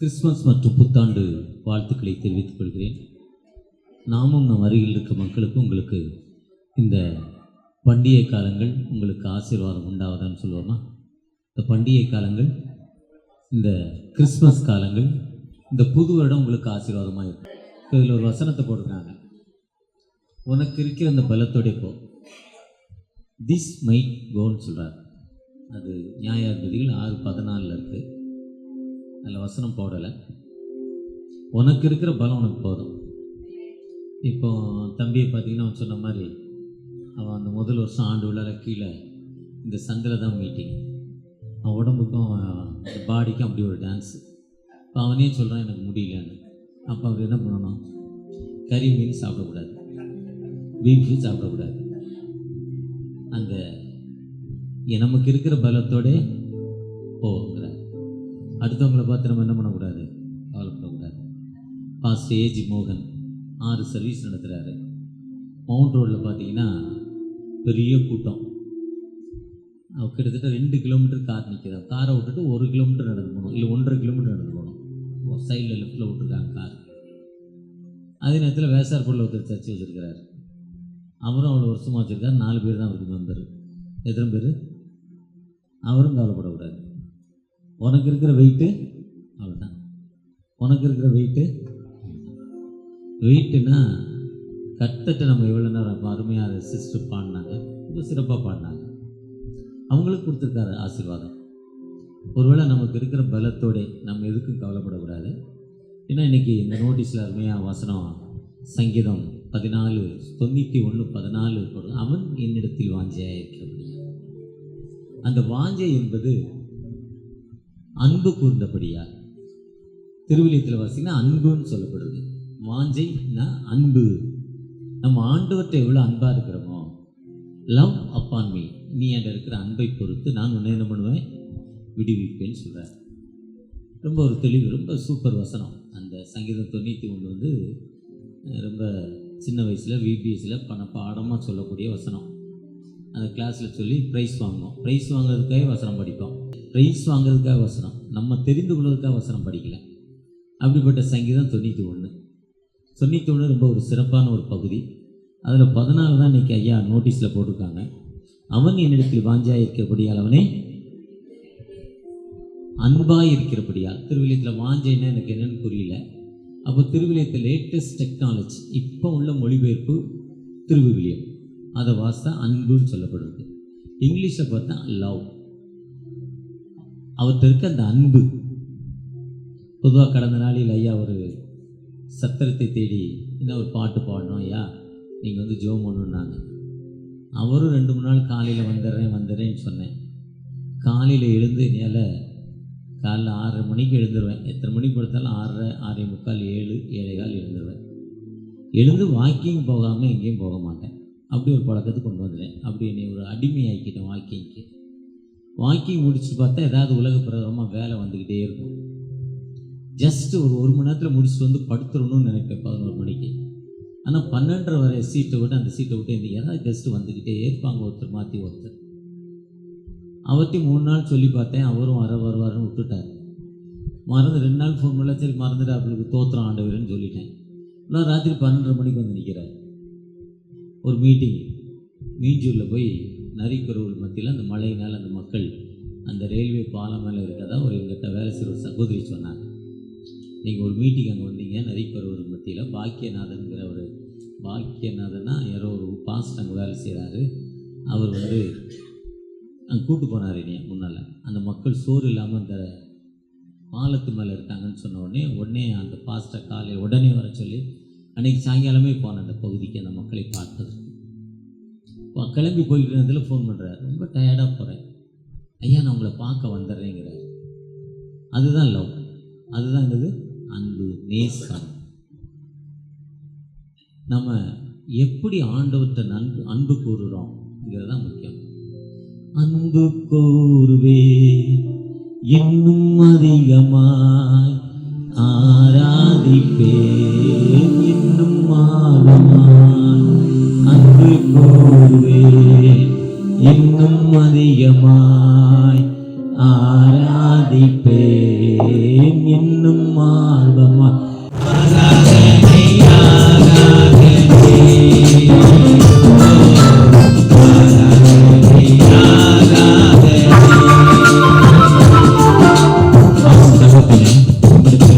Christmas மற்றும் புத்தாண்டு வாழ்த்துக்களை தெரிவித்துக் கொள்கிறேன். நாமும் நம் அருகில் இருக்க மக்களுக்கு உங்களுக்கு இந்த பண்டிகை காலங்கள் உங்களுக்கு ஆசீர்வாதம் உண்டாவதான்னு சொல்லுவோமா? இந்த பண்டிகை காலங்கள், இந்த கிறிஸ்மஸ் காலங்கள், இந்த புது வருடம் உங்களுக்கு ஆசீர்வாதமாக இருக்கும். இதில் ஒரு வசனத்தை போட்டிருக்காங்க, உனக்கு இருக்கிற அந்த பலத்தோட போ, திஸ் மைட் கோன்னு சொல்கிறார். அது நியாயாதிபதிகள் 6:14 இருக்குது. அதில் வசனம் போடலை. உனக்கு இருக்கிற பலம் உனக்கு போதும். இப்போ தம்பியை பார்த்தீங்கன்னா அவன் சொன்ன மாதிரி அவன் அந்த முதல் வருஷம் ஆண்டு விழால கீழே இந்த சந்தில் தான் மீட்டிங். அவன் உடம்புக்கும் அந்த பாடிக்கும் அப்படி ஒரு டான்ஸு. இப்போ அவனே சொல்கிறான் எனக்கு முடியலன்னு. அப்போ அவர் என்ன பண்ணணும்? கறி மீன் சாப்பிடக்கூடாது, பீஃபு சாப்பிடக்கூடாது. அந்த நமக்கு இருக்கிற பலத்தோட போகிறார். அடுத்தவங்களை பார்த்து நம்ம என்ன பண்ணக்கூடாது? கவலைப்படக்கூடாது. பாஸ்டர் ஏஜி மோகன் 6 சர்வீஸ் நடத்துகிறாரு. மவுண்ட் ரோடில் பார்த்தீங்கன்னா பெரிய கூட்டம். அவர் கிட்டத்தட்ட 2 கிலோமீட்டர் கார் நிற்கிறார். காரை விட்டுட்டு 1 கிலோமீட்டர் நடந்து போகணும், இல்லை 1.5 கிலோமீட்டர் நடந்து போகணும். சைடில் லெஃப்டில் விட்டுருக்காங்க கார். அதே நேரத்தில் வேசார்பூரில் ஒருத்தர் சர்ச்சை வச்சுருக்கிறார். அவரும் அவ்வளோ வருஷமாக வச்சுருக்கார். 4 பேர் தான் அவருக்கு மெம்பர். எத்தனை பேர்? அவரும் கவலைப்படக்கூடாது. உனக்கு இருக்கிற வெயிட்டு அவ்வளோதான். உனக்கு இருக்கிற வெயிட்டுன்னா கத்தட்ட நம்ம எவ்வளோ நேரம் அருமையாக சிஸ்டர் பாடினாங்க, ரொம்ப சிறப்பாக பாடினாங்க. அவங்களுக்கு கொடுத்துருக்காரு ஆசீர்வாதம். ஒருவேளை நமக்கு இருக்கிற பலத்தோட நம்ம எதுக்கும் கவலைப்படக்கூடாது. ஏன்னா இன்றைக்கி இந்த நோட்டீஸில் அருமையாக வசனம் சங்கீதம் 91:14 போடுறது. அவன் என்னிடத்தில் வாஞ்சையாக இருக்கிறபடியா. அந்த வாஞ்சை என்பது அன்பு கூர்ந்தபடியா. திருவிழியத்தில் வாசிங்கன்னா அன்புன்னு சொல்லப்படுது. வாஞ்சைன்னா அன்பு. நம்ம ஆண்டவர்கிட்ட எவ்வளோ அன்பாக இருக்கிறோமோ, லவ் அப்பான் மீ, நீ என்கிட்ட இருக்கிற அன்பை பொறுத்து நான் உன்னை என்ன பண்ணுவேன்? விடுவிப்பேன்னு சொல்கிறார். ரொம்ப ஒரு தெளிவு, ரொம்ப சூப்பர் வசனம். அந்த சங்கீதம் 91 வந்து ரொம்ப சின்ன வயசில் விபிஎஸ்சில் பாடமாக சொல்லக்கூடிய வசனம். அந்த கிளாஸில் சொல்லி ப்ரைஸ் வாங்கணும். ப்ரைஸ் வாங்குறதுக்காக வசனம் படிப்போம். ப்ரைஸ் வாங்குறதுக்காக வசனம், நம்ம தெரிந்து கொள்வதற்காக வசனம் படிக்கலை. அப்படிப்பட்ட சங்கீதம் 91 ரொம்ப ஒரு சிறப்பான ஒரு பகுதி. அதில் 14 தான் இன்றைக்கி ஐயா நோட்டீஸில் போட்டிருக்காங்க. அவன் என்னிடத்தில் வாஞ்சாய் இருக்கிறபடியால், அவனே அன்பாய் இருக்கிறபடியால். திருவிழியத்தில் வாஞ்சைன்னா எனக்கு என்னென்னு புரியல. அப்போ திருவிழியத்தில் லேட்டஸ்ட் டெக்னாலஜி, இப்போ உள்ள மொழிபெயர்ப்பு திருவிவிலியம், அதை வாசித்தா அன்புன்னு சொல்லப்படுறது. இங்கிலீஷில் பார்த்தா லவ். அவர்கிட்ட இருக்க அந்த அன்பு. பொதுவாக கடந்த நாளில் ஐயா ஒரு சத்திரத்தை தேடி இன்னும் ஒரு பாட்டு பாடணும் ஐயா, நீங்கள் வந்து ஜோம் பண்ணணுன்னாங்க. அவரும் 2-3 நாள் காலையில் வந்துடுறேன்னு சொன்னேன். காலையில் எழுந்து என்னால் காலைல 6:30 மணிக்கு எழுந்துருவேன். எத்தனை மணிக்கு படுத்தாலும் 6:30, 6:45, 7, 7:15 எழுந்துருவேன். எழுந்து வாக்கிங் போகாமல் எங்கேயும் போக மாட்டேன். அப்படி ஒரு பழக்கத்துக்கு கொண்டு வந்துட்டேன். அப்படி என்னை ஒரு அடிமையாக்கிட்டேன் வாக்கிங்க்கு. வாக்கிங் முடிச்சுட்டு பார்த்தா ஏதாவது உலக பிரகாரமாக வேலை வந்துக்கிட்டே இருக்கும். ஜஸ்ட்டு ஒரு மணி நேரத்தில் முடிச்சுட்டு வந்து படுத்துடணும்னு நினைப்பேன் 11 மணிக்கு. ஆனால் 12:30 வரை சீட்டை விட்டு அந்த சீட்டை விட்டு இந்த ஏதாவது கெஸ்ட்டு வந்துக்கிட்டே இருப்பாங்க, ஒருத்தர் மாற்றி ஒருத்தர். அவர்த்தி 3 நாள் சொல்லி பார்த்தேன். அவரும் வருவாருன்னு விட்டுட்டார். 2 நாள் ஃபோன் பண்ணல, சரி மறந்துட்டு அவங்களுக்கு தோத்திரம் ஆண்டவர்னு சொல்லிட்டேன். நான் ராத்திரி 12:30 மணிக்கு வந்து நிற்கிறேன். ஒரு மீட்டிங் மீஞ்சூரில் போய் நரிக்குறவுகள் மத்தியில் அந்த மழையினால் அந்த மக்கள் அந்த ரயில்வே பாலம் மேலே இருக்கதா ஒரு எங்கிட்ட வேலை செய்கிற ஒரு சகோதரி சொன்னாங்க. நீங்கள் ஒரு மீட்டிங் அங்கே வந்தீங்க நரிக்குறவுகள் மத்தியில், பாக்கியநாதன்கிற ஒரு பாக்கியநாதன்னா யாரோ ஒரு பாஸ்ட் அங்கே வேலை செய்கிறாரு. அவர் வந்து அங்கே கூப்பிட்டு போனார் என்னைய முன்னால். அந்த மக்கள் சோறு இல்லாமல் அந்த பாலத்து மேலே இருக்காங்கன்னு சொன்ன உடனே அந்த பாஸ்ட்டை காலையில் உடனே வர சொல்லி அன்றைக்கி சாயங்காலமே போனேன் அந்த பகுதிக்கு அந்த மக்களை பார்ப்பதற்கு. கிளம்பி போய்கிட்டு இருந்ததில் ஃபோன் பண்ணுறாரு. ரொம்ப டயர்டாக போகிறேன் ஐயா, நான் உங்களை பார்க்க வந்துடுறேங்கிறார். அதுதான் லவ். அதுதான் என்னது? அன்பு, நேசம். நம்ம எப்படி ஆண்டவர்கிட்ட அன்பு கூறுறோம்ங்கிறது தான் முக்கியம். அன்பு கூறுவே இன்னும் அதிகமாய் ஆராதிப்பே இன்னும் ஆழமாய். அன்பு கூறுவே இன்னும் அதிகமாய் ஆராதிப்பேன் என்னும் ஆர்வமா.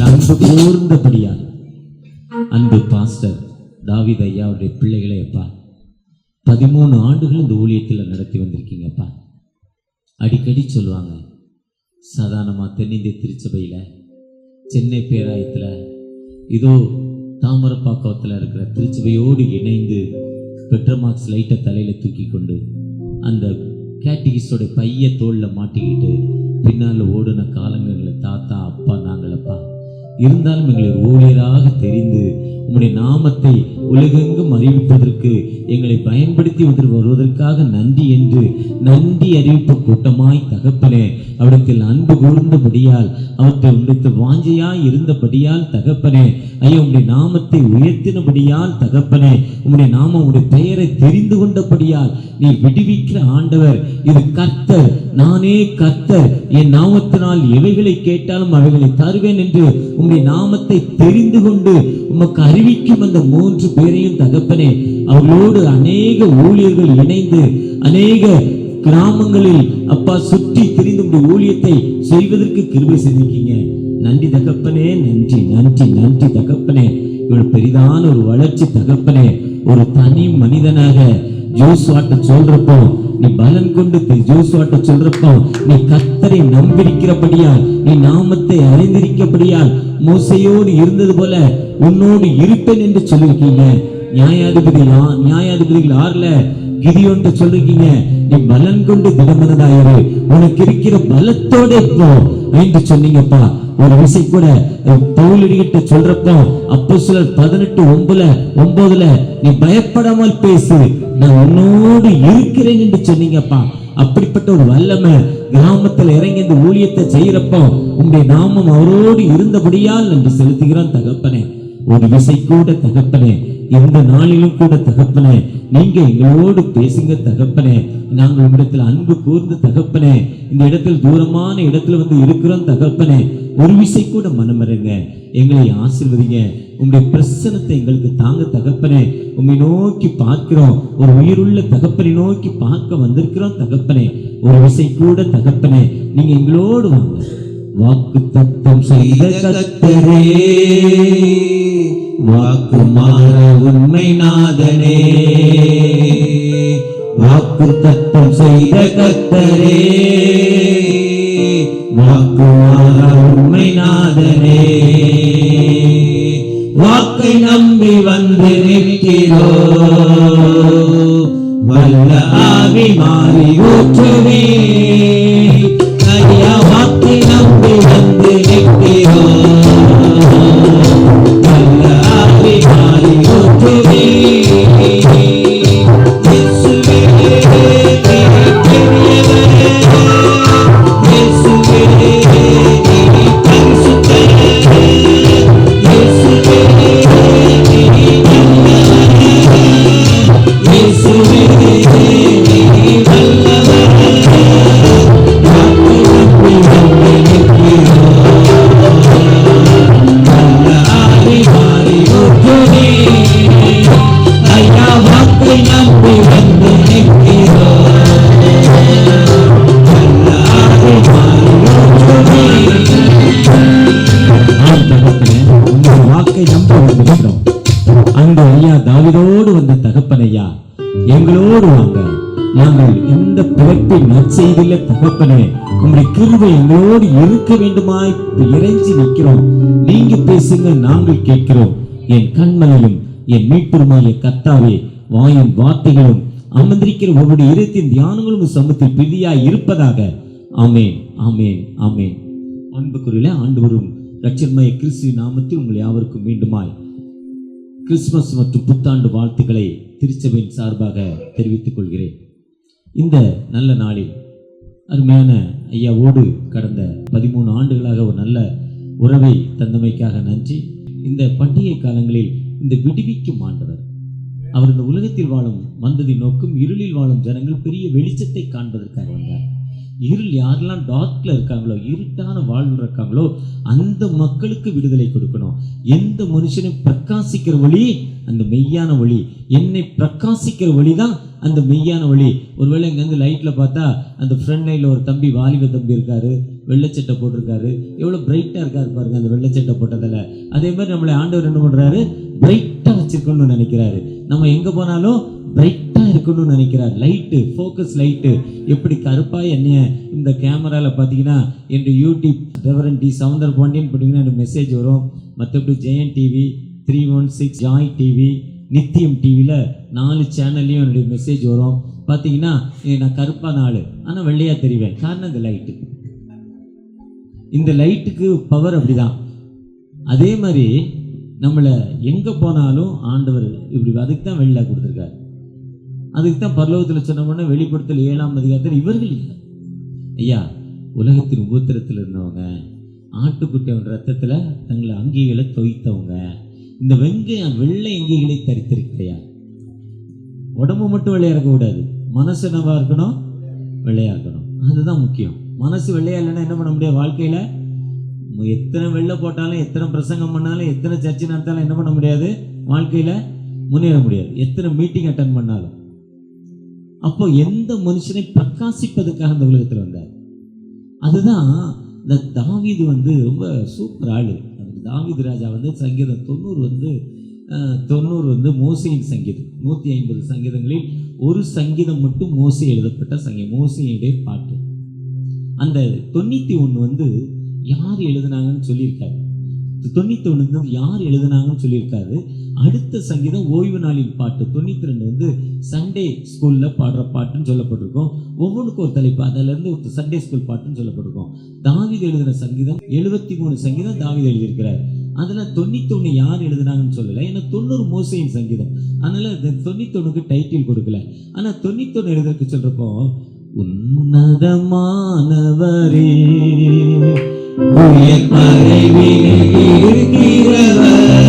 அன்பு கூர்ந்தபடியால் அன்பு பாஸ்டர் தாவீது ஐயா அவருடைய பிள்ளைகளை அப்பா 13 ஆண்டுகள் இந்த ஊழியத்தில் நடத்தி வந்திருக்கீங்கப்பா. அடிக்கடி சொல்லுவாங்க, சாதாரணமாக தென்னிந்திய திருச்சபையில் சென்னை பேராயத்தில் இதோ தாமரப்பாக்கத்தில் இருக்கிற திருச்சபையோடு இணைந்து பெட்ரோமாக்ஸ் லைட்டை தலையில் தூக்கி கொண்டு அந்த கேட்டகிஸ்டோட பைய தோளில் மாட்டிக்கிட்டு பின்னால் ஓடின காலங்களில் தாத்தா அப்பா நாங்களப்பா. இருந்தாலும் எங்களை ஊழியராக தெரிந்து உம்முடைய நாமத்தை உலகெங்கும் அறிவிப்பதற்கு எங்களை பயன்படுத்தி வருவதற்காக நன்றி என்று நன்றி அறிவிப்பு கூட்டமாய் தகப்பனே அவரிடத்தில் அன்பு கூர்ந்தபடியால் அவற்றில் வாஞ்சையாய் இருந்தபடியால் தகப்பனே ஐயா உம்முடைய நாமத்தை உயர்த்தினபடியால் தகப்பனே உம்முடைய நாமம் உம்முடைய பெயரை தெரிந்து கொண்டபடியால் நீ விடுவிக்கிற ஆண்டவர். இது கர்த்தர், நானே கர்த்தர், என் நாமத்தினால் எவைகளை கேட்டாலும் அவைகளை தருவேன் என்று உம்முடைய நாமத்தை தெரிந்து கொண்டு உமக்கு அறிவிக்கும் அந்த 3 பேரையும் தகப்பனே அவர்களோடு அநேக ஊழியர்கள் இணைந்து அநேக கிராமங்களில் அப்பா சுற்றி திரிந்து உடைய ஊழியத்தை செய்வதற்கு கிருபை செய்திருக்கீங்க. நன்றி தகப்பனே, நன்றி நன்றி நன்றி தகப்பனே. இவ்வளவு பெரிதான ஒரு வளர்ச்சி தகப்பனே. ஒரு தனி மனிதனாக ஜோசுவாட்ட சொல்றப்போ நீ பலன் கொண்டு ஜோசுவாட்ட சொல்றப்போ நீ கர்த்தரை நம்பியிருக்கிறபடியால் நீ நாமத்தை அறிந்திருக்கிறபடியால் மோசையோடு இருந்தது போல உன்னோடு இருப்பேன் என்று சொல்லிருக்கீங்க. நியாயாதிபதிகள் 6ல கிதியோன்ட்டு சொல்லிருக்கீங்க, நீ பலன் கொண்டு திடமனதாயிரு, உனக்கு இருக்கிற பலத்தோட போ என்று சொன்னீங்கப்பா. ஒரு விசை கூட பவுலடிகிட்ட சொல்றப்போ அப்போஸ்தலர் 18:9 நீ பயப்படாமல் பேசு, நான் உன்னோடு இருக்கிறேன் என்று சொன்னீங்கப்பா. அப்படிப்பட்ட ஒரு வல்லமை கிராமத்தில் இறங்கி இந்த ஊழியத்தை செய்யறப்போ உங்களுடைய நாமம் அவரோடு இருந்தபடியால் நன்றி செலுத்துகிறான் தகப்பனே. ஒரு விசை கூட தகப்பனே, இந்த நாளிலும் கூட தகப்பனே நீங்க எங்களோடு பேசுங்க தகப்பனே. நாங்கள் உங்களிடத்தில் அன்பு கூர்ந்து தகப்பனே இந்த இடத்தில் தூரமான இடத்துல வந்து இருக்கிறோம் தகப்பனே. ஒரு விசை கூட மனமருங்க, எங்களை ஆசீர்வதிங்க. உங்களுடைய பிரசன்னத்தை எங்களுக்கு தாங்க தகப்பனே. உண்மை நோக்கி பார்க்கிறோம், ஒரு உயிருள்ள தகப்பனை நோக்கி பார்க்க வந்திருக்கிறோம் தகப்பனே. ஒரு விசை கூட தகப்பனே நீங்க எங்களோடு வாங்க. வாக்கு தத்தம் செய்த கர்த்தரே, வாக்கு மாற உண்மை நாதனே. வாக்கு தத்தம் செய்த கர்த்தரே, வாக்கு மாற உண்மை நாதனே. வாக்கை நம்பி வந்து நிற்கிறோ, வல்ல ஆவி மாறி ஊற்றுவே. ஐயா வாக்கை நம்பி வந்து நிற்கிறோ, வல்ல ஆவி மாறி ஊற்றுவே. தாவீதோடு வந்த தகப்பனையா எங்களோடு வாங்க. நாங்கள் எந்த பிறப்பின் நற்செய்தியில தகப்பனே உங்களுடைய கிருபை எங்களோடு இருக்க வேண்டுமாய் இறைஞ்சி நிற்கிறோம். நீங்க பேசுங்க, நாங்கள் கேட்கிறோம். என் கண்மலையும் என் மீட்புமாய கர்த்தாவே, வாயும் வார்த்தைகளும் அமர்ந்திருக்கிற ஒவ்வொரு இருத்தின் தியானங்களும் சமூகத்தில் பிரிதியாய் இருப்பதாக. ஆமேன் ஆமேன் ஆமேன். அன்புக்குரிய ஆண்டவரும் இரட்சகருமாகிய கிறிஸ்து நாமத்தில் உங்கள் யாவருக்கும் மீண்டுமாய் கிறிஸ்துமஸ் மற்றும் புத்தாண்டு வாழ்த்துக்களை திருச்சபையின் சார்பாக தெரிவித்துக் கொள்கிறேன். இந்த நல்ல நாளில் அருமையான ஐயாவோடு கடந்த 13 ஆண்டுகளாக ஒரு நல்ல உறவை தந்தமைக்காக நன்றி. இந்த பண்டிகை காலங்களில் இந்த விடுவிக்கும் ஆண்டவர் அவர் இந்த உலகத்தில் வாழும் வந்ததை நோக்கும் இருளில் வாழும் ஜனங்கள் பெரிய வெளிச்சத்தை காண்பதற்காக வந்தார். இருள் யாரெல்லாம் டார்க்ல இருக்காங்களோ, இருட்டான வாழ்வில் இருக்காங்களோ, அந்த மக்களுக்கு விடுதலை கொடுக்கணும். எந்த மனுஷனும் பிரகாசிக்கிற வழி அந்த மெய்யான வழி, என்னை பிரகாசிக்கிற வழி தான் அந்த மெய்யான வழி. ஒருவேளை இங்கேருந்து லைட்டில் பார்த்தா அந்த ஃப்ரண்ட் லைனில் ஒரு தம்பி, வாலிப தம்பி இருக்காரு, வெள்ளைச்சட்டை போட்டிருக்காரு, எவ்வளோ பிரைட்டாக இருக்காரு பாருங்க அந்த வெள்ளைச்சட்டை போட்டதில். அதே மாதிரி நம்மளை ஆண்டவர் என்ன பண்ணுறாரு, பிரைட்டாக வச்சிருக்கணும்னு நினைக்கிறாரு. நம்ம எங்கே போனாலும் பிரைட்டாக இருக்கணும்னு நினைக்கிறார். Light, focus light. எப்படி கருப்பாக என்னைய இந்த கேமராவில் பார்த்தீங்கன்னா என்னுடைய YouTube Reverend D Soundar Pandian போட்டிங்கன்னா எனக்கு மெசேஜ் வரும். மற்றபடி ஜெயன் டிவி, 316 ஜாய் டிவி, நித்தியம் டிவியில் 4 சேனல்லையும் என்னுடைய மெசேஜ் வரும். பார்த்தீங்கன்னா நான் கருப்பான ஆள் ஆனால் வெள்ளையாக தெரிவேன். காரணம் இந்த லைட்டு. இந்த லைட்டுக்கு பவர் அப்படிதான். அதே மாதிரி நம்மளை எங்கே போனாலும் ஆண்டவர் இப்படி அதுக்கு தான் வெள்ளை கொடுத்துருக்காரு. அதுக்கு தான் பரலோகத்தில் சொன்னோம்னா வெளிப்படுத்தல் 7ஆம் அதிகாரத்தில் இவர்கள் இல்லை ஐயா, உலகத்தின் உபத்திரத்தில் இருந்தவங்க, ஆட்டுக்குட்டியோட ரத்தத்தில் தங்களை அங்கிகளை தோய்த்தவங்க, இந்த வெள்ளை அங்கிகளை தரித்திருக்கையா. உடம்பு மட்டும் வெள்ளையா இருக்கக்கூடாது, மனசு என்னவா இருக்கணும், வெள்ளையா இருக்கணும். அதுதான் முக்கியம். மனசு வெள்ளையா இல்லைன்னா என்ன பண்ண முடியாது வாழ்க்கையில். எத்தனை வெள்ளை போட்டாலும், எத்தனை பிரசங்கம் பண்ணாலும், எத்தனை சர்ச்சை நடத்தாலும் என்ன பண்ண முடியாது வாழ்க்கையில், முன்னேற முடியாது. எத்தனை மீட்டிங் அட்டன் பண்ணாலும். அப்போ எந்த மனுஷனை பிரகாசிப்பதற்காக அந்த உலகத்தில் வந்தார். அதுதான் இந்த தாவீது ரொம்ப சூப்பர் ஆளு. தாவீது ராஜா சங்கீதம் 90 மோசையின் சங்கீதம். 150 சங்கீதங்களில் ஒரு சங்கீதம் மட்டும் மோசை எழுதப்பட்ட சங்கீதம், மோசையுடைய பாட்டு. அந்த 91 யார் எழுதுனாங்கன்னு சொல்லியிருக்காரு. 91 யார் எழுதுனாங்கன்னு சொல்லியிருக்காரு. அடுத்த சங்கீதம் ஓய்வு நாளில் பாட்டு 92 சண்டே ஸ்கூலில் பாடுற பாட்டுன்னு சொல்லப்பட்டிருக்கோம். ஒவ்வொன்றுக்கும் ஒரு தலைப்பு, அதிலிருந்து ஒரு சண்டே ஸ்கூல் பாட்டுன்னு சொல்லப்பட்டிருக்கோம். தாவீது எழுதின சங்கீதம் 73 சங்கீதம் தாவீது எழுதியிருக்கிறார். அதில் 91 யார் எழுதுனாங்கன்னு சொல்லலை. ஏன்னா 90 மோசையின் சங்கீதம், அதனால 91க்கு டைட்டில் கொடுக்கல. ஆனால் 91 எழுதுறதுக்கு சொல்றப்போ, உன்னதமானவரே உயர் மறைவில் இருக்கிறவர்,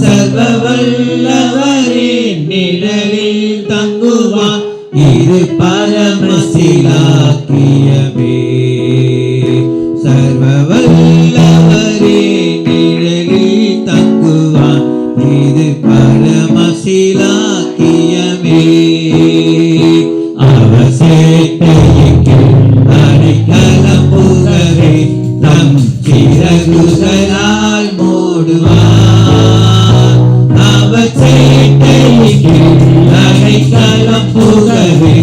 சர்வவல்லவரே நிழலில் தங்குவான், இது பரமசிலாக்கியமே. சர்வவல்லவரே நிழலில் தங்குவான், இது பரமசிலாக்கியமே. அவர் சேட்டைக்கு அடைக்கலம் புகவே, தம் சிறகுகளால் மூடுவார். அவர் சேட்டைக்கு அடைக்கலம் புகவே,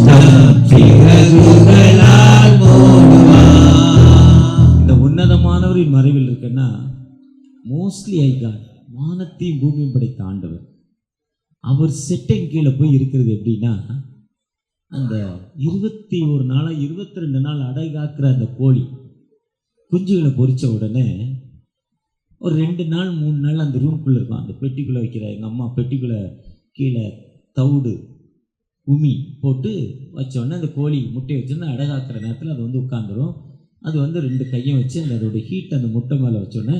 தம் சிறகுகளால் மூடுவார். இந்த உன்னதமானவரின் மறைவில் இருக்குன்னா மோஸ்ட்லி ஐகான், வானத்தையும் பூமியும் படைத்த ஆண்டவர். அவர் செட்டின் கீழே போய் இருக்கிறது எப்படின்னா, அந்த 21 நாளா 22 நாள் அடை காக்கிற அந்த கோழி குஞ்சுகளை பொறிச்ச உடனே ஒரு 2 நாள் 3 நாள் அந்த ரூம்குள்ளே இருக்கும். அந்த பெட்டிக்குள்ளே வைக்கிற எங்கள் அம்மா பெட்டிக்குள்ளே கீழே தவிடு உமி போட்டு வச்சோடனே அந்த கோழி முட்டை வச்சோன்னா அடை காக்கிற நேரத்தில் அது உட்காந்துரும். அது 2 கையும் வச்சு அதோட ஹீட் அந்த முட்டை மேலே வச்சோடனே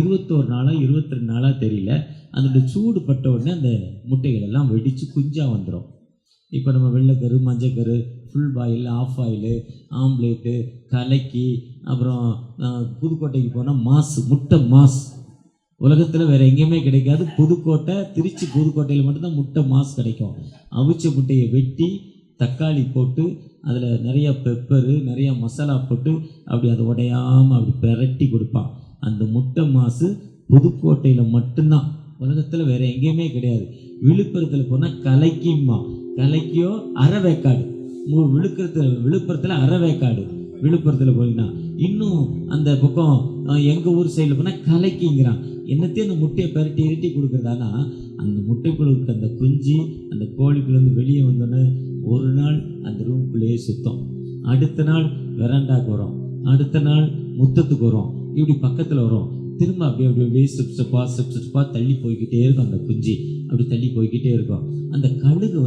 21 நாளா 22 நாளாக தெரியல, அதோட சூடு பட்ட உடனே அந்த முட்டைகள் எல்லாம் வெடித்து குஞ்சாக வந்துடும். இப்போ நம்ம வெள்ளைக்கரு, மஞ்சக்கரு, full boil, half boil, omelette, கலக்கி, அப்புறம் புதுக்கோட்டைக்கு போனால் மாசு, முட்டை மாஸ் உலகத்தில் வேறு எங்கேயுமே கிடைக்காது. புதுக்கோட்டை, திருச்சி புதுக்கோட்டையில் மட்டும்தான் முட்டை மாஸ் கிடைக்கும். அவிச்ச முட்டையை வெட்டி தக்காளி போட்டு அதில் நிறையா பெப்பரு, நிறையா மசாலா போட்டு அப்படி அதை உடையாமல் அப்படி பிரட்டி கொடுப்பான். அந்த முட்டை மாசு புதுக்கோட்டையில் மட்டும்தான், உலகத்தில் வேறு எங்கேயுமே கிடையாது. விழுப்புரத்தில் போனால் கலக்கிம்மா, கலக்கியோ அரைவேக்காடு. விழுப்புரத்தில் அரைவேக்காடு. விழுப்புரத்தில் போனீங்கன்னா இன்னும் அந்த பக்கம் எங்கள் ஊர் சைடில் போனால் கலக்கிங்கிறான். என்னத்தையும் அந்த முட்டையை பரட்டி இரட்டி கொடுக்குறதானா, அந்த முட்டைக்குழுக்கு அந்த குஞ்சு அந்த கோழிக்குள்ளேருந்து வெளியே வந்தோன்னே ஒரு நாள் அந்த ரூம்குள்ளேயே சுத்தம், அடுத்த நாள் வெராண்டாக்கு வரும், அடுத்த நாள் முத்தத்துக்கு வரும், இப்படி பக்கத்தில் வரும், திரும்ப அப்படியே ஸ்டெப்ஸப்பாக தள்ளி போய்கிட்டே இருக்கும். அந்த குஞ்சு அப்படி தள்ளி போய்கிட்டே இருக்கும். அந்த கழுகு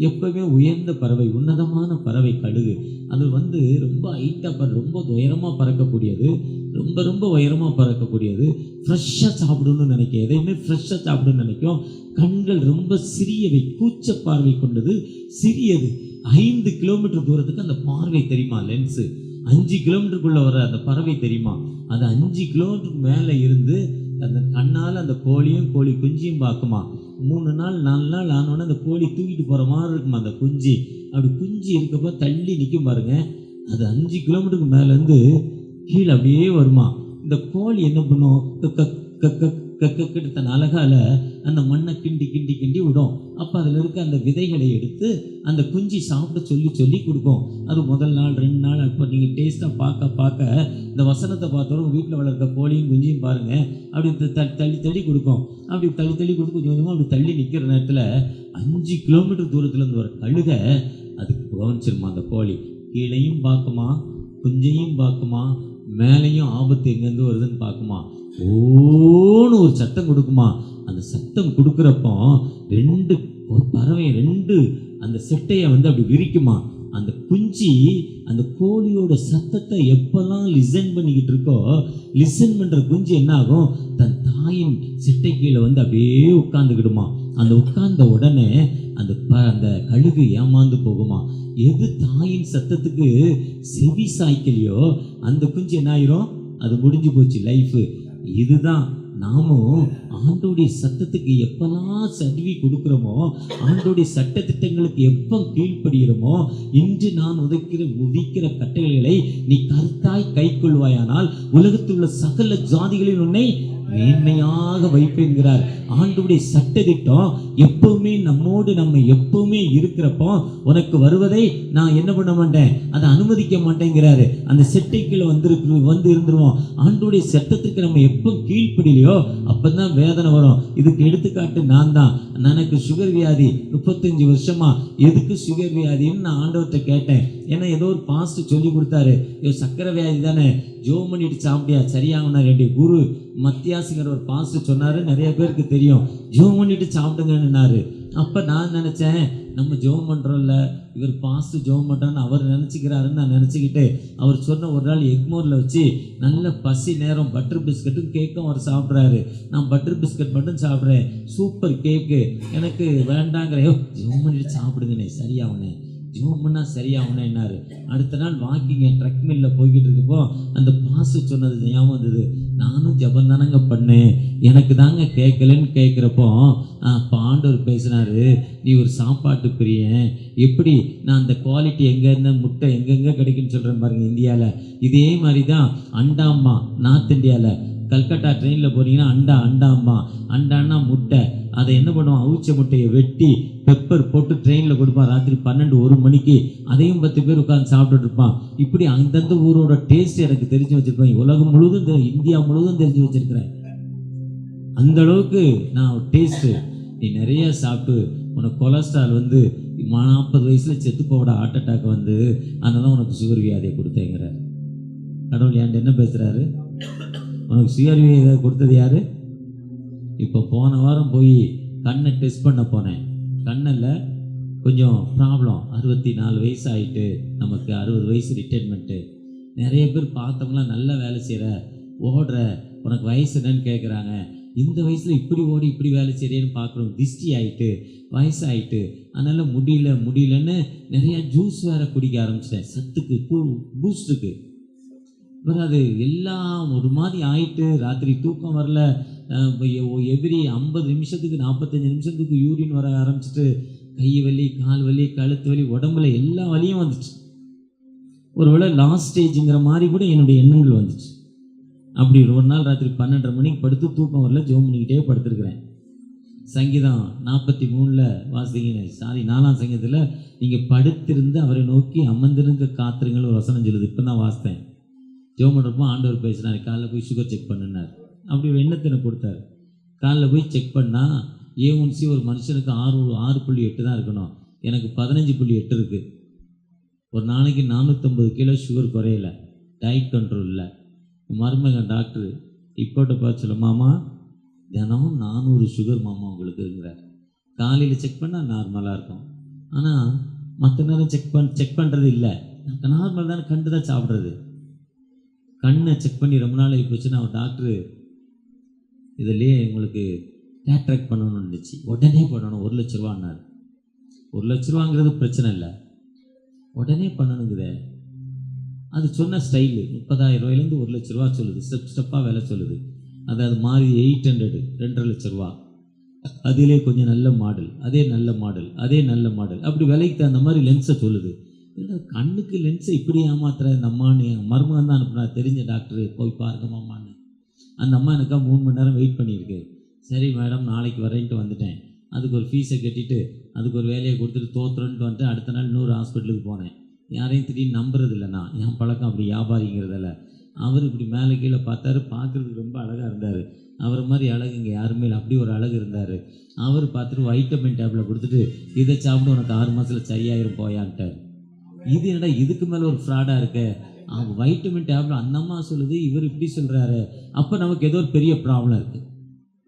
எப்பவுமே உயர்ந்த பறவை, உன்னதமான பறவை கழுகு. அது ரொம்ப ஹைட்டாக ரொம்ப உயரமாக பறக்கக்கூடியது, ரொம்ப உயரமாக பறக்கக்கூடியது. ஃப்ரெஷ்ஷாக சாப்பிடணும்னு நினைக்கும், எதையுமே ஃப்ரெஷ்ஷாக சாப்பிடணும்னு நினைக்கும். கண்கள் ரொம்ப சிறியவை, கூச்ச பார்வை கொண்டது, சிறியது. 5 கிலோமீட்டர் தூரத்துக்கு அந்த பார்வை தெரியுமா, லென்ஸு 5 கிலோமீட்டருக்குள்ள வர அந்த பறவை தெரியுமா, அது 5 கிலோமீட்டருக்கு மேலே இருந்து அந்த கண்ணால் அந்த கோழியும் கோழி குஞ்சியும் பார்க்குமா. 3 நாள் 4 நாள் ஆனோடனே அந்த கோழி தூக்கிட்டு போகிற மாதிரி இருக்குமா அந்த குஞ்சு. அப்படி குஞ்சு இருக்கப்போ தள்ளி நிற்கும் பாருங்க, அது 5 கிலோமீட்டருக்கு மேலேருந்து கீழே அப்படியே வருமா. இந்த கோழி என்ன பண்ணும், கக்க தன் அழகால அந்த மண்ணை கிண்டி கிண்டி கிண்டி விடும். அப்போ அதில் இருக்க அந்த விதைகளை எடுத்து அந்த குஞ்சு சாப்பிட சொல்லி சொல்லி கொடுக்கும். அது முதல் நாள் 2 நாள். அப்போ நீங்கள் டேஸ்ட்டாக பார்க்க இந்த வசனத்தை பார்த்தோம், வீட்டில் வளர்க்க கோழியும் குஞ்சியும் பாருங்கள், அப்படி தள்ளி தள்ளி கொடுக்கும். அப்படி தள்ளி கொடுத்து கொஞ்சம் கொஞ்சமாக அப்படி தள்ளி நிற்கிற நேரத்தில் 5 கிலோமீட்டர் தூரத்தில் இருந்து வர கழுகை அதுக்கு கவனிச்சிருமா. அந்த கோழி கீழையும் பார்க்குமா, குஞ்சையும் பார்க்குமா, மேலேயும் ஆபத்து எங்கேருந்து வருதுன்னு பார்க்குமா. ஓன்னு ஒரு சத்தம் கொடுக்குமா. அந்த சத்தம் கொடுக்குறப்போ 2 பறவை 2 அந்த செட்டையை அப்படி விரிக்குமா. அந்த குஞ்சி அந்த கோழியோட சத்தத்தை எப்பெல்லாம் லிசன் பண்ணிக்கிட்டு இருக்கோ, லிசன் பண்ணுற குஞ்சு என்ன ஆகும், தன் தாயின் செட்டை கீழே அப்படியே உட்காந்துக்கிடுமா. அந்த உட்கார்ந்த உடனே அந்த கழுகு ஏமாந்து போகுமா. எது தாயின் சத்தத்துக்கு செவி சாய்க்கலையோ அந்த குஞ்சு என்ன ஆயிரும், அது முடிஞ்சு போச்சு லைஃபு. இதுதான் நாமும் ஆண்டோடைய சத்தத்துக்கு எப்பெல்லாம் செவி கொடுக்குறோமோ, ஆண்டோடைய சட்ட திட்டங்களுக்கு எப்போ கீழ்ப்படுகிறோமோ, இன்று நான் உதிக்கிற கட்டளைகளை நீ கருத்தாய் கை கொள்வாயானால் உலகத்தில் உள்ள சகல ஜாதிகளில் உன்னை மேன்மையாக வைப்பேன்கிறார். ஆண்டோடைய சட்ட திட்டம் எப்பவுமே நம்மோடு நம்ம எப்பவுமே இருக்கிறப்போ உனக்கு வருவதை நான் என்ன பண்ண மாட்டேன், அதை அனுமதிக்க மாட்டேங்கிறாரு. அந்த செட்டைக்குள்ள வந்து இருந்துருவோம். ஆண்டோடைய சட்டத்துக்கு நம்ம எப்போ கீழ்ப்படிலையோ அப்பதான் வேதனை வரும். இதுக்கு எடுத்துக்காட்டு நான் தான். எனக்கு சுகர் வியாதி 35 வருஷமா. எதுக்கு சுகர் வியாதின்னு நான் ஆண்டவர்கிட்ட கேட்டேன். ஏன்னா ஏதோ ஒரு பாஸ்ட் சொல்லி கொடுத்தாரு, சக்கரை வியாதி தானே, ஜோம் பண்ணிட்டு சாப்பிட்டியா சரியாகனார். என்னுடைய குரு மத்தியாசுங்கிற ஒரு பாஸ்ட் சொன்னாரு, நிறைய பேருக்கு தெரியும். ஜோம் பண்ணிட்டு சாப்பிடுங்கன்னாரு. அப்போ நான் நினச்சேன், நம்ம ஜோம் பண்ணுறோம்ல, இவர் பாஸ்ட் ஜோம் பண்ணுறான்னு அவர் நினச்சிக்கிறாருன்னு நான் நினச்சிக்கிட்டு, அவர் சொன்ன ஒரு நாள் எக்மோரில் வச்சு நல்ல பசி நேரம் பட்டர் பிஸ்கட்டும் கேக்கும் அவர் சாப்பிட்றாரு. நான் பட்டர் பிஸ்கட் மட்டும் சாப்பிட்றேன். சூப்பர் கேக்கு எனக்கு வேண்டாங்கிறையோ, ஜோம் பண்ணிட்டு சாப்பிடுங்கண்ணே சரியாகனே, ஜூம் பண்ணால் சரியாகணும் என்னாரு. அடுத்த நாள் வாக்கிங்க ட்ரக் மில்லில் போய்கிட்டு இருக்கப்போ அந்த பாசு சொன்னது ஞாபகம் வந்தது. நானும் ஜபம் தானங்க பண்ணேன், எனக்கு தாங்க கேட்கலன்னு கேட்குறப்போ அப்போ ஆண்டவர் பேசினாரு, நீ ஒரு சாப்பாட்டு பிரியன், எப்படி நான் அந்த குவாலிட்டி எங்கேருந்து முட்டை எங்கெங்கே கிடைக்குன்னு சொல்கிறேன் பாருங்கள். இந்தியாவில் இதே மாதிரி தான் அண்டாம்மா. நார்த் இந்தியாவில் கல்கட்டா ட்ரெயினில் போகிறீங்கன்னா அண்டாம்மா. அண்டான்னா முட்டை. அதை என்ன பண்ணுவான், அவிச்ச முட்டையை வெட்டி பெப்பர் போட்டு ட்ரெயினில் கொடுப்பான். ராத்திரி 12-1 மணிக்கு அதையும் 10 பேர் உட்காந்து சாப்பிட்டுட்டு இருப்பான். இப்படி அந்தந்த ஊரோட டேஸ்ட் எனக்கு தெரிஞ்சு வச்சுருப்பேன். உலகம் முழுவதும் இந்தியா முழுவதும் தெரிஞ்சு வச்சுருக்கிறேன். அந்த அளவுக்கு நான் டேஸ்ட்டு. நீ நிறைய சாப்பிட்டு உனக்கு கொலஸ்ட்ரால் 40 வயசில் செத்து போட ஹார்ட் அட்டாக் அதனால உனக்கு சுகர் வியாதியை கொடுத்தேங்கிறார். கடவுள் ஏன்ட்டு என்ன பேசுகிறாரு, உனக்கு சுகர் வியாதியை கொடுத்தது யார்? இப்போ போன வாரம் போய் கண்ணை டெஸ்ட் பண்ண போனேன். கண்ணில் கொஞ்சம் ப்ராப்ளம். 64 வயசு ஆகிட்டு, நமக்கு 60 வயசு ரிட்டைர்மெண்ட்டு. நிறைய பேர் பார்த்தவங்களாம் நல்ல வேலை செய்கிற, ஓடுற, உனக்கு வயசு என்னன்னு கேட்குறாங்க. இந்த வயசில் இப்படி ஓடி இப்படி வேலை செய்கிறேன்னு பார்க்குறோம். திஷ்டி ஆகிட்டு, வயசாகிட்டு, அதனால் முடியலன்னு நிறையா ஜூஸ் வேறு குடிக்க ஆரம்பிச்சிட்டேன். சத்துக்கு பூஸ்ட்டுக்கு. அப்புறம் அது எல்லாம் ஒரு மாதிரி ஆகிட்டு, ராத்திரி தூக்கம் வரல. எவ்ரி 50 நிமிஷத்துக்கு 45 நிமிஷத்துக்கு யூரின் வர ஆரம்பிச்சிட்டு, கை வலி, கால் வலி, கழுத்து வலி, உடம்புல எல்லா வலியும் வந்துச்சு. ஒருவேளை லாஸ்ட் ஸ்டேஜுங்கிற மாதிரி கூட என்னுடைய எண்ணங்கள் வந்துச்சு. அப்படி ஒரு நாள் ராத்திரி 12:30 மணிக்கு படுத்து தூக்கம் வரல, ஜோம் பண்ணிக்கிட்டே படுத்துருக்கிறேன். சங்கீதம் 43 வாசிங்க, 4ஆம் சங்கீதத்தில் நீங்கள் படுத்திருந்து அவரை நோக்கி அமர்ந்திருந்து காத்திருங்கள் ஒரு வசனம் சொல்லுது. இப்போ தான் வாசித்தேன். ஜோம் பண்ணுறப்போ ஆண்டவர் பேசினார், காலைல போய் சுகர் செக் பண்ணுனார். அப்படி எண்ணத்தினை கொடுத்தாரு. காலைல போய் செக் பண்ணால் A1C ஒரு மனுஷனுக்கு 6.8 தான் இருக்கணும். எனக்கு 15.8 இருக்குது. ஒரு நாளைக்கு 450 கிலோ சுகர் குறையல, டயட் கண்ட்ரோல் இல்லை. மருமகன் டாக்டர் இப்போட்ட பார்த்து சொல்ல, மாமா தினம் 400 சுகர் மாமா உங்களுக்குங்கிறார். காலையில் செக் பண்ணால் நார்மலாக இருக்கும், ஆனால் மற்ற நேரம் செக் பண்ணுறது இல்லை. நார்மல் தானே, கண்டு தான் சாப்பிட்றது. கண்ணை செக் பண்ணி ரொம்ப நாள் போச்சுன்னா அவர் டாக்டரு இதிலே உங்களுக்கு கேட்ராக்ட் பண்ணணும்னு இருந்துச்சு, உடனே பண்ணணும், 1 லட்ச ரூபான்னாரு. 1 லட்ச ரூபாங்கிறது பிரச்சனை இல்லை, உடனே பண்ணணுங்குதே. அது சொன்ன ஸ்டைலு 30,000 ரூபாயிலேருந்து 1,00,000 ரூபா சொல்லுது. ஸ்டெப்பாக விலை சொல்லுது. அது மாறி 800 2,50,000 ரூபா. அதிலே கொஞ்சம் நல்ல மாடல், அதே நல்ல மாடல், அதே நல்ல மாடல், அப்படி விலைக்கு தகுந்த மாதிரி லென்ஸை சொல்லுது. இல்லை கண்ணுக்கு லென்ஸை இப்படி ஏமாத்துற இந்த அம்மான்னு என் மருமகன் தான் அனுப்புனா, தெரிஞ்ச டாக்டரு, போய் பாருங்க மாமான்னு. அந்த அம்மா எனக்காக 3 மணி நேரம் வெயிட் பண்ணியிருக்கு. சரி மேடம் நாளைக்கு வரேன்ட்டு வந்துட்டேன். அதுக்கு ஒரு ஃபீஸை கட்டிட்டு அதுக்கு ஒரு வேலையை கொடுத்துட்டு தோத்துறோன்ட்டு வந்துட்டு அடுத்த நாள் இன்னொரு ஹாஸ்பிட்டலுக்கு போனேன். யாரையும் திடீர்னு நம்புறது இல்லைண்ணா, என் பழக்கம் அப்படி வியாபாரிங்கிறதில்ல. அவர் இப்படி மேலே கீழே பார்த்தாரு, பார்க்குறதுக்கு ரொம்ப அழகாக இருந்தார். அவரை மாதிரி அழகு இங்கே யாருமே இல்லை, அப்படி ஒரு அழகு இருந்தார். அவர் பார்த்துட்டு வைட்டமின் டேப்லெட் கொடுத்துட்டு இதை சாப்பிட்டு உனக்கு 6 மாதத்தில் சரியாயிரும் போயான்ட்டார். இது என்னடா இதுக்கு மேலே ஒரு ஃப்ராடாக இருக்கு. வைட்டமின் டேப்லெட் அந்த அம்மா சொல்லுது, இவர் இப்படி சொல்கிறாரு. அப்போ நமக்கு ஏதோ ஒரு பெரிய ப்ராப்ளம் இருக்குது.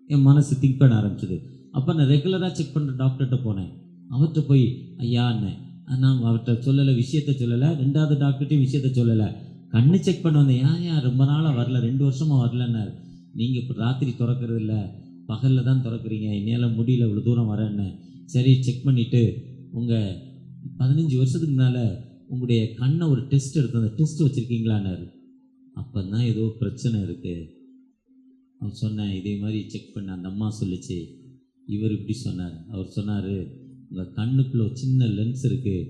என் மனசு திங்க் பண்ண ஆரம்பிச்சிது. அப்போ நான் ரெகுலராக செக் பண்ணுற டாக்டர்கிட்ட போனேன். அவர்கிட்ட போய் ஐயா அண்ணன் நான் அவர்கிட்ட சொல்லலை, விஷயத்த சொல்லலை. 2வது டாக்டர்கிட்டையும் விஷயத்த சொல்லலை. கண்ணு செக் பண்ண வந்தேன். ஏன் ரொம்ப நாளாக வரல, 2 வருஷமாக வரலன்னார். நீங்கள் இப்போ ராத்திரி திறக்கிறது இல்லை, பகலில் தான் திறக்கிறீங்க, என்னால் முடியல இவ்வளோ தூரம் வரேன்னு. சரி செக் பண்ணிவிட்டு உங்கள் 15 வருஷத்துக்கு முன்னால் உங்களுடைய கண்ணை ஒரு டெஸ்ட் எடுத்து அந்த டெஸ்ட் வச்சுருக்கீங்களான்னாரு. அப்போ தான் ஏதோ பிரச்சனை இருக்குது. அவர் சொன்னேன் இதே மாதிரி செக் பண்ண. அந்த அம்மா சொல்லிச்சு, இவர் இப்படி சொன்னார். அவர் சொன்னார் உங்கள் கண்ணுக்குள்ளே ஒரு சின்ன லென்ஸ் இருக்குது,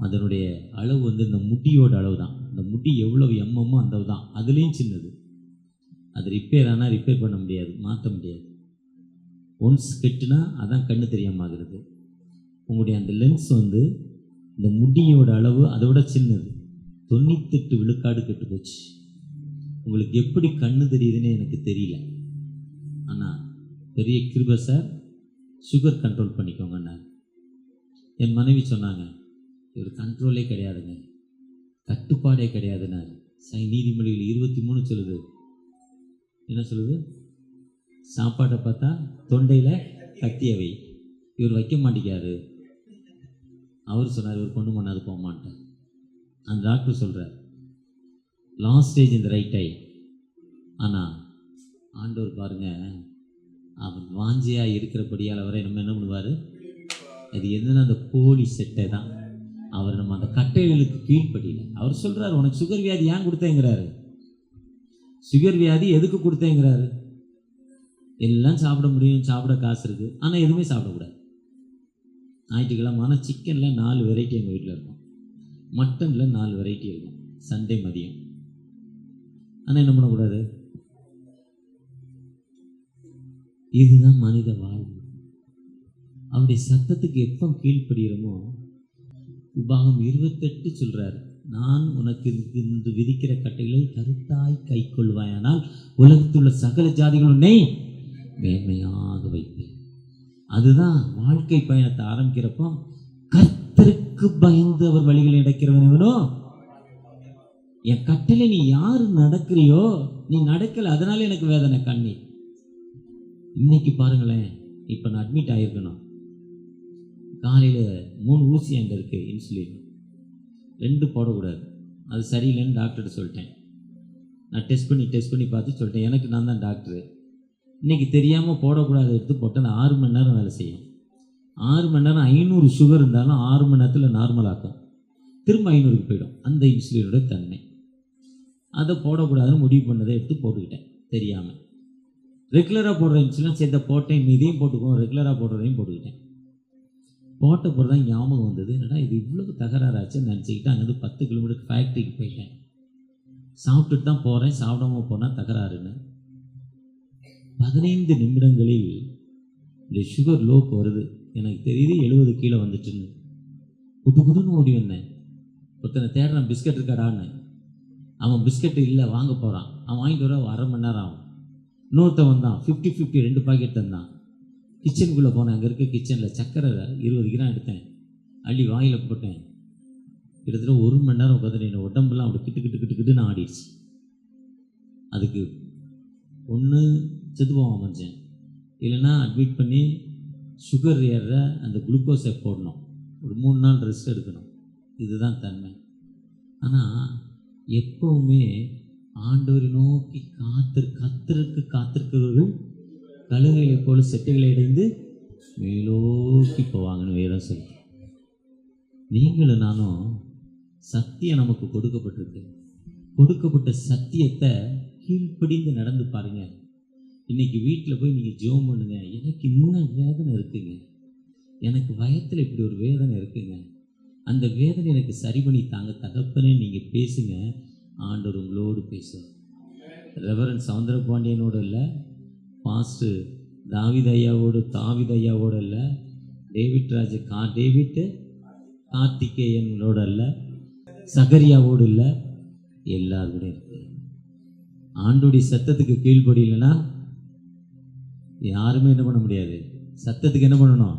அதனுடைய அளவு இந்த முடியோட அளவு தான். இந்த முடி எவ்வளவு எம்மோ அந்த தான், அதுலேயும் சின்னது. அது ரிப்பேர் ஆனால் ரிப்பேர் பண்ண முடியாது, மாற்ற முடியாது. ஒன்ஸ் கெட்டுனா அதான் கண்ணு தெரியாமல் ஆகுறது. உங்களுடைய அந்த லென்ஸ் இந்த முடியோட அளவு அதை விட சின்னது. 98 விழுக்காடு கெட்டு போச்சு. உங்களுக்கு எப்படி கண்ணு தெரியுதுன்னு எனக்கு தெரியல. ஆனால் பெரிய கிருபை சார், சுகர் கண்ட்ரோல் பண்ணிக்கோங்கண்ணா. என் மனைவி சொன்னாங்க, இவர் கண்ட்ரோலே கிடையாதுங்க, கட்டுப்பாடே கிடையாதுன்னாரு. நீதிமொழிகள் 23 சொல்லுது. என்ன சொல்லுது? சாப்பாட்டை பார்த்தா தொண்டையில் கத்திய வை. இவர் வைக்க மாட்டேங்காரு. அவர் சொன்னார் இவர் கொண்டு போனாது போக மாட்டேன். அந்த டாக்டர் சொல்கிறார் லாஸ்ட் ஸ்டேஜ் இந்த ரைட் ஐ. ஆனால் ஆண்டவர் பாருங்கள், அவர் வாஞ்சியாக இருக்கிறபடியால் அவரை நம்ம என்ன பண்ணுவார்? அது என்னன்னா அந்த போலி செட்டை தான். அவர் நம்ம அந்த கட்டைகளுக்கு கீழ்ப்படியில. அவர் சொல்கிறார் உனக்கு சுகர் வியாதி ஏன் கொடுத்தேங்கிறாரு. சுகர் வியாதி எதுக்கு கொடுத்தேங்கிறாரு? எல்லாம் சாப்பிட முடியும், சாப்பிட காசு இருக்குது, ஆனால் எதுவுமே சாப்பிடக்கூடாது. ஞாயிற்றுக்கிழமை ஆனால் சிக்கனில் 4 வெரைட்டி எங்கள் வீட்டில் இருக்கும், மட்டனில் 4 வெரைட்டி இருக்கும், சண்டே மதியம். ஆனால் என்ன பண்ணக்கூடாது? இதுதான் மனித வாழ்வு. அவருடைய சத்தத்துக்கு எப்போ கீழ்ப்படுகிறோமோ, உபாகம் 28 சொல்றாரு, நான் உனக்கு இன்று விதிக்கிற கட்டைகளை கருத்தாய் கை கொள்வாயானால் உலகத்தில் உள்ள சகல ஜாதிகள் உன்னை மேன்மையாக வைப்பேன். அதுதான் வாழ்க்கை பயணத்தை ஆரம்பிக்கிறப்போ கர்த்தருக்கு பயந்து அவர் வழிகளை நடக்கிறவனோ. என் கட்டளை நீ யாரு நடக்கிறியோ, நீ நடக்கல, அதனால எனக்கு வேதனை கண்ணீர். இன்னைக்கு பாருங்களேன், இப்போ நான் அட்மிட் ஆகிருக்கணும். காலையில் 3 ஊசி அங்கே இருக்குது, இன்சுலின் 2 போடக்கூடாது, அது சரியில்லைன்னு டாக்டர்கிட்ட சொல்லிட்டேன். நான் டெஸ்ட் பண்ணி பார்த்து சொல்லிட்டேன், எனக்கு நான் தான் டாக்டரு. இன்றைக்கி தெரியாமல் போடக்கூடாது எடுத்து போட்டேன். அந்த 6 மணி நேரம் வேலை செய்யும். 6 மணி நேரம் 500 சுகர் இருந்தாலும் 6 மணி நேரத்தில் நார்மலாக்கும், திரும்ப 500க்கு போயிடும். அந்த இன்சுலினோட தன்மை. அதை போடக்கூடாதுன்னு முடிவு பண்ணதை எடுத்து போட்டுக்கிட்டேன் தெரியாமல். ரெகுலராக போடுற இன்சுலின் சேர்த்த போட்டேன், இதையும் போட்டுக்குவோம், ரெகுலராக போடுறதையும் போட்டுக்கிட்டேன். போட்ட போகிறது தான் ஞாபகம் வந்தது, என்னடா இது இவ்வளவு தகராறாச்சுன்னு நினச்சிக்கிட்டு அங்கேருந்து 10 கிலோமீட்டர் ஃபேக்ட்ரிக்கு போயிட்டேன். சாப்பிட்டுட்டு தான் போகிறேன், சாப்பிடாம போனால் தகராறுன்னு. 15 நிமிடங்களில் இந்த சுகர் லோக்கு வருது. எனக்கு தெரியுது 70 கீழே வந்துட்டுன்னு. புதுன்னு ஓடி வந்தேன். ஒருத்தனை தேடுறான், பிஸ்கட் இருக்காடான்னு. அவன் பிஸ்கட்டு இல்லை வாங்க போகிறான். அவன் வாங்கிட்டு வர 1/2 மணி நேரம் ஆகும். இன்னொருத்தன் வந்தான், 50 2 பாக்கெட் தந்தான். கிச்சனுக்குள்ளே போனேன். அங்கே இருக்க கிச்சனில் சக்கரை 20 கிராம் எடுத்தேன், அள்ளி வாயில் போட்டேன். கிட்டத்தட்ட 1 மணி நேரம் உட்காந்து என் உடம்புலாம் அப்படி கிட்டுன்னு ஆடிடுச்சு. அதுக்கு ஒன்று செத்து போவான் மனுஷன், இல்லைன்னா அட்மிட் பண்ணி சுகர் ஏற அந்த குளுக்கோஸை போடணும், ஒரு 3 நாள் ரெஸ்ட் எடுக்கணும். இதுதான் தன்மை. ஆனால் எப்பவுமே ஆண்டவரை நோக்கி காத்திருக்கிறவர்கள் கழுதைகளை போல செட்டுகளை அடைந்து மேலோக்கி போவாங்கன்னு வேதம் சொல்லி. நீங்களும் நானும் சத்தியம் நமக்கு கொடுக்கப்பட்டிருக்கு. கொடுக்கப்பட்ட சத்தியத்தை கீழ்ப்படிந்து நடந்து பாருங்க. இன்னைக்கு வீட்டில் போய் நீங்கள் ஜெபம் பண்ணுங்க. எனக்கு இன்னும் வேதனை இருக்குங்க, எனக்கு வயத்தில் இப்படி ஒரு வேதனை இருக்குங்க, அந்த வேதனை எனக்கு சரி பண்ணி தாங்க தகப்பனே நீங்கள் பேசுங்க. ஆண்டவர் உங்களோடு பேசுவார். ரெவரண்ட் சவுந்தரபாண்டியனோடு இல்லை, பாஸ்டர் தாவீது ஐயாவோடு இல்லை, டேவிட் கார்த்திகேயனோட இல்லை, சகரியாவோடு இல்லை, எல்லாரோட இருக்கு. ஆண்டோடைய சத்தத்துக்கு கீழ்ப்படியலைன்னா யாருமே என்ன பண்ண முடியாது. சத்தத்துக்கு என்ன பண்ணணும்?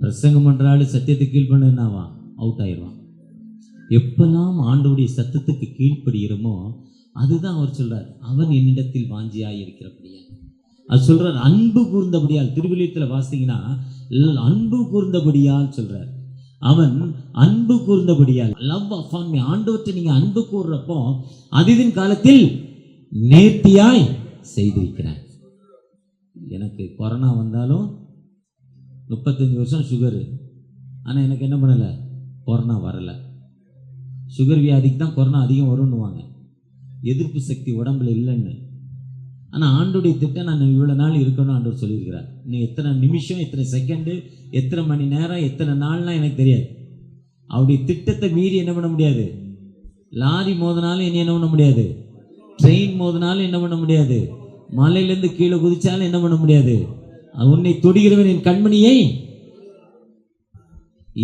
பிரசங்கம் பண்ணுறாள் சத்தியத்துக்கு கீழ்ப்பண்ண என்னவா? அவுட் ஆயிடுவான். எப்பெல்லாம் ஆண்டோடைய சத்தத்துக்கு கீழ்ப்படுகிறோமோ அதுதான் அவர் சொல்றார், அவன் என்னிடத்தில் வாஞ்சியாய் இருக்கிறபடியா. அது சொல்றார், அன்பு கூர்ந்தபடியால். திருவிழியத்தில் வாசிங்கன்னா அன்பு கூர்ந்தபடியால் சொல்றார். அவன் அன்பு கூர்ந்தபடியால், லவ் அப்பான் மீ. ஆண்டவற்றை நீங்க அன்பு கூறுறப்போ அதிதின் காலத்தில் நேர்த்தியாய் செய்திருக்கிறேன். எனக்கு கொரோனா வந்தாலும் 35 வருஷம் சுகரு, ஆனால் எனக்கு என்ன பண்ணலை, கொரோனா வரலை. சுகர் வியாதிக்கு தான் கொரோனா அதிகம் வரும்னுவாங்க, எதிர்ப்பு சக்தி உடம்புல இல்லைன்னு. ஆனால் ஆண்டோடைய திட்டம் நான் இவ்வளோ நாள் இருக்கணும்னு ஆண்டவர் சொல்லியிருக்கிறார். நீ எத்தனை நிமிஷம், எத்தனை செகண்டு, எத்தனை மணி நேரம், எத்தனை நாள்லாம் எனக்கு தெரியாது. அவருடைய திட்டத்தை மீறி என்ன பண்ண முடியாது. லாரி மோதினாலும் இனி என்ன பண்ண முடியாது, ட்ரெயின் மோதினாலும் என்ன பண்ண முடியாது, மலையிலேருந்து கீழே குதிச்சாலும் என்ன பண்ண முடியாது. உன்னை தொடுகிறவன் என் கண்மணியை.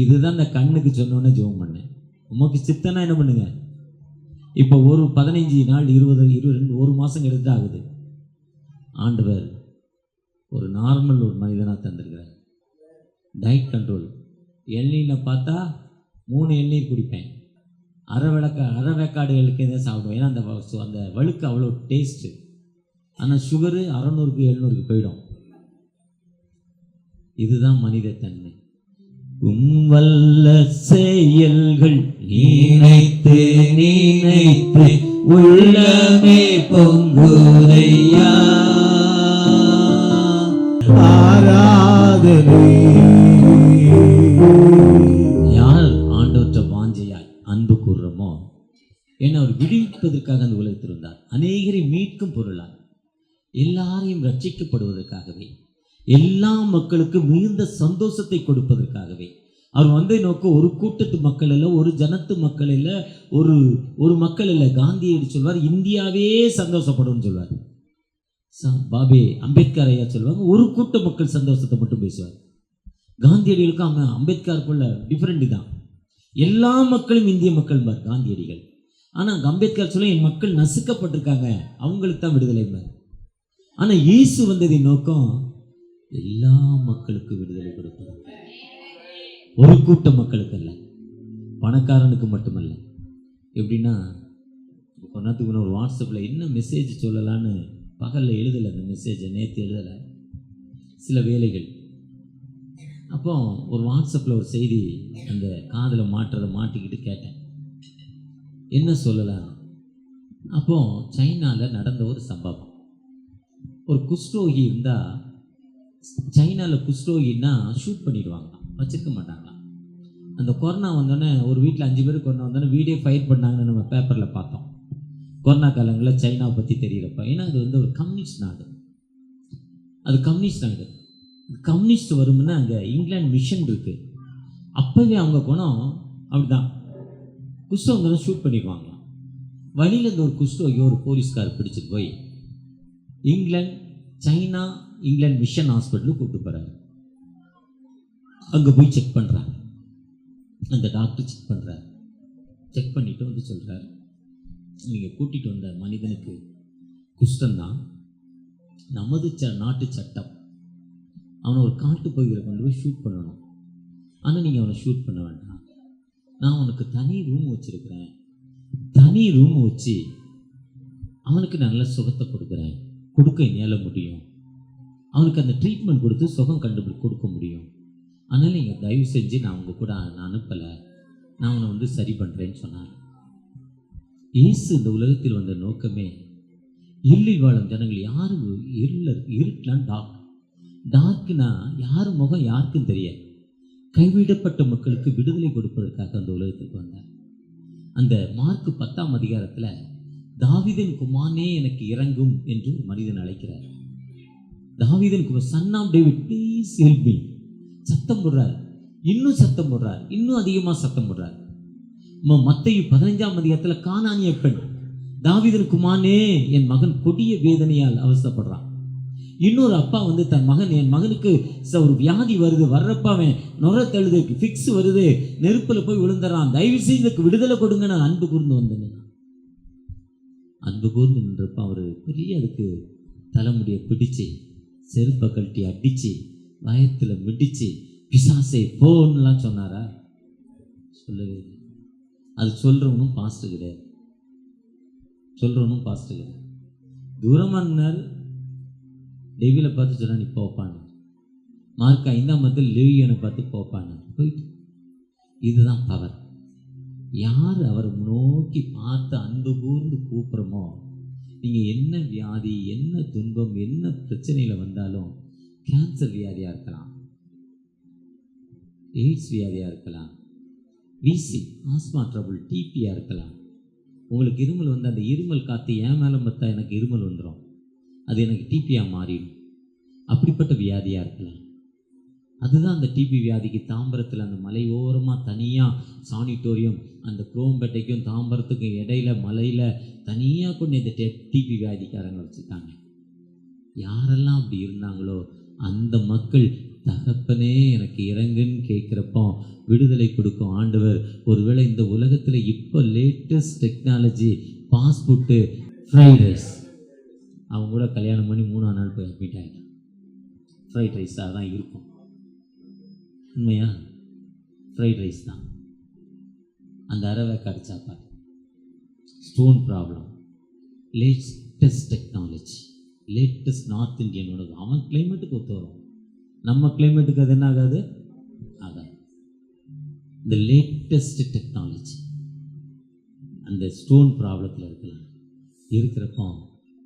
இதுதான் இந்த கண்ணுக்கு சொன்னோன்னே ஜெபம் பண்ணேன். உமக்கு சித்தனா என்ன பண்ணுங்க. இப்போ ஒரு 15 நாள் 22 ஒரு மாதம் எடுத்து ஆகுது. ஆண்டவர் ஒரு நார்மல் ஒரு மனிதனாக தந்திருக்கிறார். Diet control. எண்ணெயில் பார்த்தா 3 எண்ணெய் குடிப்பேன், அரை வேக்காடுகளுக்கு எதாவது சாப்பிடுவேன். ஏன்னா அந்த வழுக்கு அவ்வளோ டேஸ்ட்டு. ஆனால் சுகரு 600க்கு 700க்கு போயிடும். இதுதான் மனித தன்மை. வல்ல செயல்கள் நினைத்து நினைத்து உள்ளமே பொங்குதையா. ஆராதனை. யார் ஆண்டவற்ற வாஞ்சையாய் அன்பு கூறுறோமோ, ஏன்னா அவர் விடுவிப்பதற்காக அந்த உலகத்தில் இருந்தார். அநேகரை மீட்கும் பொருளாய், எல்லாரையும் ரட்சிக்கப்படுவதற்காகவே, எல்லா மக்களுக்கும் மிகுந்த சந்தோஷத்தை கொடுப்பதற்காகவே அவர் வந்த நோக்க ஒரு கூட்டத்து மக்கள் இல்லை, ஒரு ஜனத்து மக்கள் இல்லை, ஒரு மக்கள் இல்லை. காந்தியடி சொல்வார், இந்தியாவே சந்தோஷப்படும் சொல்வார். பாபே அம்பேத்கர் ஐயா சொல்லுவாங்க, ஒரு கூட்ட மக்கள் சந்தோஷத்தை மட்டும் பேசுவார். காந்தியடிகளுக்கும் அம்பேத்கருக்குள்ள டிஃப்ரெண்ட் தான். எல்லா மக்களும் இந்திய மக்கள் பார் காந்தியடிகள். ஆனால் அம்பேத்கர் சொல்ல, என் மக்கள் நசுக்கப்பட்டிருக்காங்க, அவங்களுக்கு தான் விடுதலை பார். ஆனால் இயேசு வந்ததின் நோக்கம் எல்லா மக்களுக்கும் விடுதலை கொடுப்பது. ஒரு கூட்ட மக்களுக்கு அல்ல, பணக்காரனுக்கு மட்டுமல்ல. எப்படின்னா, கொஞ்ச நேரத்துக்கு ஒரு வாட்ஸ்அப்பில் என்ன மெசேஜ் சொல்லலான்னு பகலில் எழுதலை, அந்த மெசேஜை நேற்று எழுதலை, சில வேலைகள். அப்போ ஒரு வாட்ஸ்அப்பில் ஒரு செய்தி அந்த காதில் மாட்டிக்கிட்டு கேட்டேன், என்ன சொல்லலாம். அப்போ சைனாவில் நடந்த ஒரு சம்பவம். ஒரு குஷ்டரோகி இருந்தால், சைனாவில் குஷ்டரோகின்னா ஷூட் பண்ணிடுவாங்களாம், வச்சிருக்க மாட்டாங்களாம். அந்த கொரோனா வந்தோடனே ஒரு வீட்டில் 5 பேர் கொரோனா வந்தோடனே வீடே ஃபைட் பண்ணாங்கன்னு நம்ம பேப்பரில் பார்த்தோம். கொரோனா காலங்களில் சைனாவை பற்றி தெரிகிறப்ப. ஏன்னா அது வந்து ஒரு கம்யூனிஸ்ட் நாடு, அது கம்யூனிஸ்ட் நாடு. கம்யூனிஸ்ட் வரும்னா அங்கே இங்கிலாந்து மிஷன் இருக்குது. அப்போவே அவங்க குணம் அப்படிதான், குஷ்டரோகி ஷூட் பண்ணிடுவாங்களாம். வழியில் இந்த ஒரு குஷ்டரோகி ஒரு போலீஸ்கார் பிடிச்சிட்டு போய் இங்கிலாந்து மிஷன் ஹாஸ்பிட்டலுக்கு கூப்பிட்டு போகிறாரு. அங்கே போய் செக் பண்ணுறாங்க. அந்த டாக்டர் செக் பண்ணுறாரு. செக் பண்ணிவிட்டு வந்து சொல்கிறார், நீங்கள் கூட்டிகிட்டு வந்த மனிதனுக்கு குஷ்டம்தான், நமது நாட்டு சட்டம் அவனை ஒரு காட்டு பகுதியில் கொண்டு போய் ஷூட் பண்ணணும். ஆனால் நீங்கள் அவனை ஷூட் பண்ண வேண்டாம், நான் அவனுக்கு தனி ரூம் வச்சுருக்கிறேன், தனி ரூம் வச்சு அவனுக்கு நல்ல சுகத்தை கொடுக்குறேன், கொடுக்க என்னால் முடியும், அவனுக்கு அந்த ட்ரீட்மெண்ட் கொடுத்து சுகம் கொடுக்க முடியும். அதனால் நீங்கள் தயவு செஞ்சு நான் உங்கள் கூட அனுப்பலை, நான் அவனை வந்து சரி பண்ணுறேன்னு சொன்னார். இயேசு இந்த உலகத்தில் வந்த நோக்கமே, இருளில் வாழும் ஜனங்கள் யாரும் இருட்டலாம் டார்க்னா யார் முகம் யாருக்கும் தெரியாது. கைவிடப்பட்ட மக்களுக்கு விடுதலை கொடுப்பதற்காக அந்த உலகத்துக்கு வந்தார். அந்த மார்க் 10ஆம் அதிகாரத்தில் தாவீதின் குமாரனே எனக்கு இறங்கும் என்று ஒரு மனிதன் அழைக்கிறார். தாவீதின் குமார், son of David, please help me. சத்தம் போடுறார், இன்னும் சத்தம் போடுறார், இன்னும் அதிகமாக சத்தம் போடுறார். மத்தேயு 15ஆம் அதிகாரத்தில் கானானிய பெண், தாவீதின் குமாரனே என் மகன் கொடிய வேதனையால் அவஸ்தைப்படுறான். இன்னொரு அப்பா வந்து தன் மகன், என் மகனுக்கு ஒரு வியாதி வருது, வர்றப்ப அவன் நுர தழுது, ஃபிக்ஸ் வருது, நெருப்பில் போய் விழுந்துறான், தயவு செய்து விடுதலை கொடுங்க, நான் அன்பு கூர்ந்து வந்தேன். அன்பு கூர்ந்து நின்றப்ப அவர் பெரிய அதுக்கு தலைமுடியை பிடிச்சு செருப்பை கழட்டி அடிச்சு வயத்தில் மிடிச்சு பிசாசை போன்னுலாம் சொன்னாரா? சொல்லவே இல்லை. அது சொல்றவனும் பாஸ்டர் கிடையாது, சொல்றவனும் பாஸ்டர் கிடையாது. தூரமானார், டெவில பார்த்து சொன்னா நீ போப்பான்னு. மார்க் 5ஆம் அதில் லேவியனை பார்த்து போப்பான்னு போயிட்டு. இதுதான் பவர். யார் அவரை நோக்கி பார்த்து அன்பு கூர்ந்து கூப்பிட்றோமோ, நீங்கள் என்ன வியாதி, என்ன துன்பம், என்ன பிரச்சனையில் வந்தாலும், கேன்சர் வியாதியாக இருக்கலாம், எய்ட்ஸ் வியாதியாக இருக்கலாம், விசி ஆஸ்மா ட்ரபிள், டிபியாக இருக்கலாம். உங்களுக்கு இருமல் வந்து அந்த இருமல் காற்று என் மேலே பார்த்தா எனக்கு இருமல் வந்துடும், அது எனக்கு டிபியாக மாறிடும். அப்படிப்பட்ட வியாதியாக இருக்கலாம். அதுதான் அந்த டிபி வியாதிக்கு தாம்பரத்தில் அந்த மலையோரமாக தனியாக சானிட்டோரியம், அந்த குரோம்பேட்டைக்கும் தாம்பரத்துக்கும் இடையில மலையில் தனியாக கொண்டு இந்த டிபி வியாதிக்காரங்களை வச்சுருக்காங்க. யாரெல்லாம் அப்படி இருந்தாங்களோ அந்த மக்கள், தகப்பனே எனக்கு இறங்குன்னு கேட்குறப்போ விடுதலை கொடுக்கும் ஆண்டவர். ஒருவேளை இந்த உலகத்தில் இப்போ latest technology, passport, fried rice, அவங்க கூட கல்யாணம் பண்ணி 3ஆம் நாள் போய் அட்மிட் ஆகிட்டாங்க. ஃப்ரைட் ரைஸாக தான் இருக்கும். உண்மையா? ஃப்ரைட் ரைஸ் தான். அந்த அரவை கடிச்சாப்பாடு. Stone problem, latest technology, latest north Indian உணவு. அவன் கிளைமேட்டுக்கு ஒத்து வரும், நம்ம கிளைமேட்டுக்கு அது என்ன ஆகாது, ஆகாது. இந்த லேட்டஸ்ட் டெக்னாலஜி அந்த ஸ்டோன் ப்ராப்ளத்தில் இருக்கலாம். இருக்கிறப்போ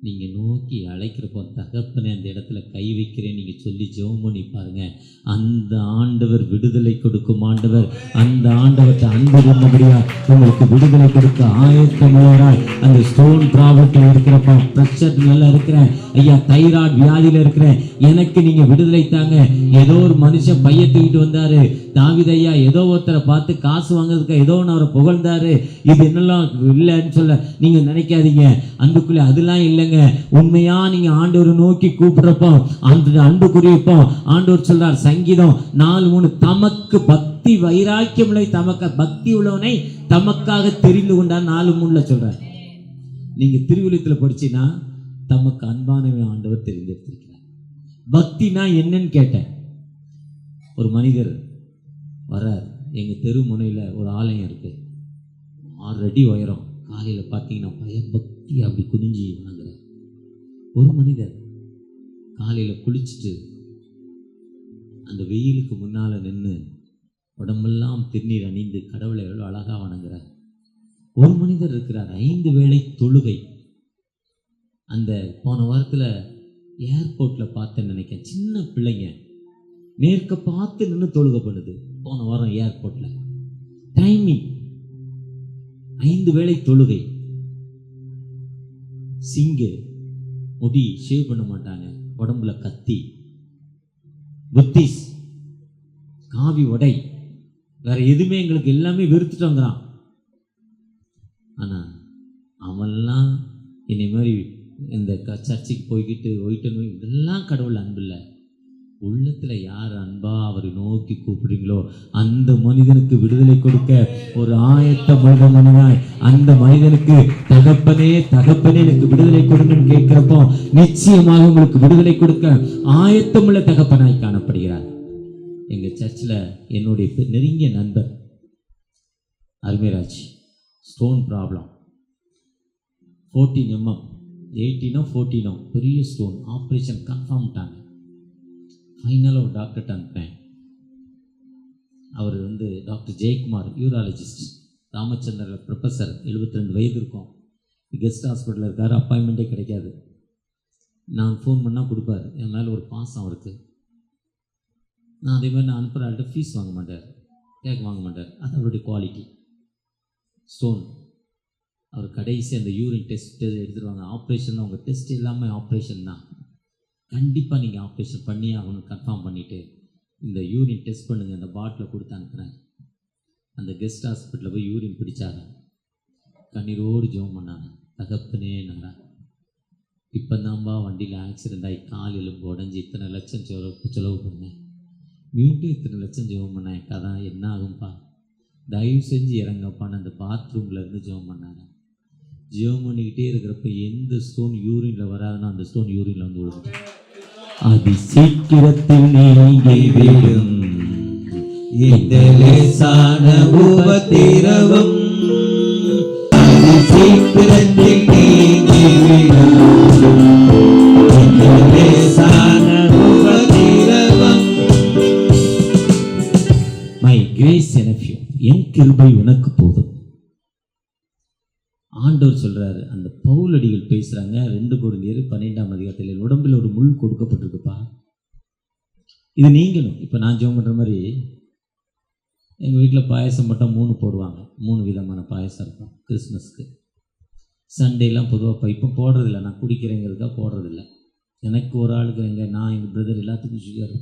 நீங்கள் நோக்கி அழைக்கிறப்போ, தகப்பனே அந்த இடத்துல கை வைக்கிறேன் நீங்கள் சொல்லி ஜெபம் பண்ணி பாருங்கள். அந்த ஆண்டவர் விடுதலை கொடுக்கும் ஆண்டவர். அந்த ஆண்டவர்கிட்ட அன்பு பண்ணபடியா உங்களுக்கு விடுதலை கொடுக்க ஆயத்தமாகிறார். அந்த ஸ்டோன் ப்ராப்ளத்தில் இருக்கிறப்போ, ப்ரெஷர் நல்லா இருக்கிறேன் ஐயா, தைராய்டு வியாதியில் இருக்கிறேன், எனக்கு நீங்கள் விடுதலை தாங்க. ஏதோ ஒரு மனுஷன் பைய தூக்கிட்டு வந்தார், தாவீது ஐயா ஏதோ ஒருத்தரை பார்த்து காசு வாங்குறதுக்கு ஏதோ ஒன்று அவரை புகழ்ந்தாரு, இது என்னெல்லாம் இல்லைன்னு சொல்ல நீங்கள் நினைக்காதீங்க. அன்புக்குள்ளே அதெல்லாம் இல்லைங்க. உண்மையா நீங்க ஆண்டவரை நோக்கி கூப்பிடுறப்போ, அந்த அன்புக்குரியப்போ ஆண்டவர் சொல்றார் சங்கீதம் 4:3, தமக்கு பக்தி வைராக்கியம் உள்ள, தமக்கு பக்தி உள்ளவனை தமக்காக தெரிந்து கொண்டார். 4:3 சொல்றார். நீங்க திருவிழியத்தில் படிச்சீங்கன்னா தமக்கு அன்பானவன் ஆண்டவர் தெரிந்தெடுத்திருக்கிறார். பக்தினா என்னன்னு கேட்டேன். ஒரு மனிதர் வர்றார், எங்க தெரு முனையில ஒரு ஆலயம் இருக்கு, 6 அடி உயரம். காலையில் பார்த்தீங்கன்னா பயபக்தி அப்படி குனிஞ்சி வாங்குறார். ஒரு மனிதர் காலையில் குளிச்சுட்டு அந்த வெயிலுக்கு முன்னால் நின்று உடம்பெல்லாம் திருநீர் அணிந்து கடவுளை எவ்வளோ அழகாக வணங்குறார். ஒரு மனிதர் இருக்கிறார், 5 வேளை தொழுகை. அந்த போன வாரத்தில் ஏர்போர்ட்டில் பார்த்தேன்னு நினைக்கிறேன், சின்ன பிள்ளைங்க மேற்க பார்த்து நின்று தொழுகை பண்ணுது. போன வாரம் ஏர்போர்ட்டில் டைமிங் 5 வேளை தொழுகை. சிங்கு முடி ஷேவ் பண்ண மாட்டாங்க, உடம்புல கத்தி, புத்திஸ் காவி உடை, வேற எதுவுமே எங்களுக்கு எல்லாமே வெறுத்துட்டோங்கிறான். ஆனா அவன்லாம் என்னை மாதிரி இந்த சர்ச்சுக்கு போய்கிட்டு ஒயிட்டணும், இதெல்லாம் கடவுள் அன்பு இல்லை. உள்ளத்துல யார் அன்பா அவரை நோக்கி கூப்பிடுங்களோ அந்த மனிதனுக்கு விடுதலை கொடுக்க ஒரு ஆயத்த மனிதனாய், அந்த மனிதனுக்கு தகப்பனே தகப்பனே எனக்கு விடுதலை கொடுங்கன்னு கேட்கிறப்போ நிச்சயமாக உங்களுக்கு விடுதலை கொடுக்க ஆயத்தமுள்ள தகப்பனாய் காணப்படுகிறார். எங்க சர்ச்சில் என்னுடைய நெருங்கிய நண்பர் Arumairaj, stone problem, 14 mm, 18 or 14 பெரிய ஸ்டோன், ஆப்ரேஷன் கன்ஃபார்ம்ட்டாங்க. ஃபைனலாக ஒரு டாக்டர்கிட்ட அனுப்புகிறேன். அவர் வந்து doctor Jayakumar, urologist, Ramachandra professor, 72 வயது இருக்கும், கெஸ்ட் ஹாஸ்பிட்டலில் இருக்கார், அப்பாயின்மெண்ட்டே கிடைக்காது. நான் ஃபோன் பண்ணால் கொடுப்பார், என் மேலே ஒரு பாசம் அவருக்கு. நான் அதே மாதிரி நான் அனுப்புகிற ஆள்கிட்ட ஃபீஸ் வாங்க மாட்டார், கேக் வாங்க மாட்டார், அது அவருடைய குவாலிட்டி. ஸ்டோன் அவர் கடைசி அந்த யூரின் டெஸ்ட் எடுத்துருவாங்க. ஆப்ரேஷன் அவங்க டெஸ்ட் எல்லாமே ஆப்ரேஷன் தான், கண்டிப்பாக நீங்கள் ஆப்ரேஷன் பண்ணி ஆகணும் கன்ஃபார்ம் பண்ணிவிட்டு இந்த யூரின் டெஸ்ட் பண்ணுங்கள், இந்த பாட்டிலை கொடுத்து அனுப்புனாங்க. அந்த கெஸ்ட் ஹாஸ்பிட்டலில் போய் யூரின் பிடிச்சாங்க, கண்ணீரோடு ஜெபம் பண்ணாங்க. தகப்பனே நாங்க இப்போ தான்பா வண்டியில் ஆக்சிடெண்ட் ஆகி கால் எலும்பு உடஞ்சி இத்தனை லட்சம் செலவு பண்ணேன், மீண்டும் இத்தனை லட்சம் ஜெபம் பண்ணேன், கதை என்ன ஆகும்பா, தயவு செஞ்சு இறங்கப்பான்னு அந்த பாத்ரூமில் இருந்து ஜெபம் பண்ணாங்க. ஜெபம் பண்ணிக்கிட்டே இருக்கிறப்ப எந்த ஸ்டோன் யூரினில் வராதுன்னா அந்த ஸ்டோன் யூரினில் வந்து விழுந்து அதி சீக்கிரத்தில் நீங்கிவிடும் இந்த லேசான உபத்திரவம், அதி சீக்கிரத்தில் நீங்கிவிடும் இந்த லேசான உபத்திரவம். மை கிரேஸ் எனஃப் யூ, என் கிருபை உனக்கு போதும். ஆண்டவர் சொல்றாரு. அந்த பவுலடிகள் பேசுறாங்க 2 கொரிந்தியர் 12ஆம் அதிகாரத்தில், உடம்பில் ஒரு முள் கொடுக்கப்பட்டிருக்குப்பா, இது நீங்களும். இப்போ நான் ஜெபம் பண்ணுற மாதிரி எங்கள் வீட்டில் பாயசம் மட்டும் 3 போடுவாங்க, 3 விதமான பாயசம் இருக்கும் கிறிஸ்மஸ்க்கு. சண்டேலாம் பொதுவாக இப்போ போடுறதில்ல, நான் குடிக்கிறேங்கிறதுக்காக போடுறதில்ல. எனக்கு ஒரு ஆளுக்கு நான் எங்கள் பிரதர் எல்லாத்துக்கும் சுகர்,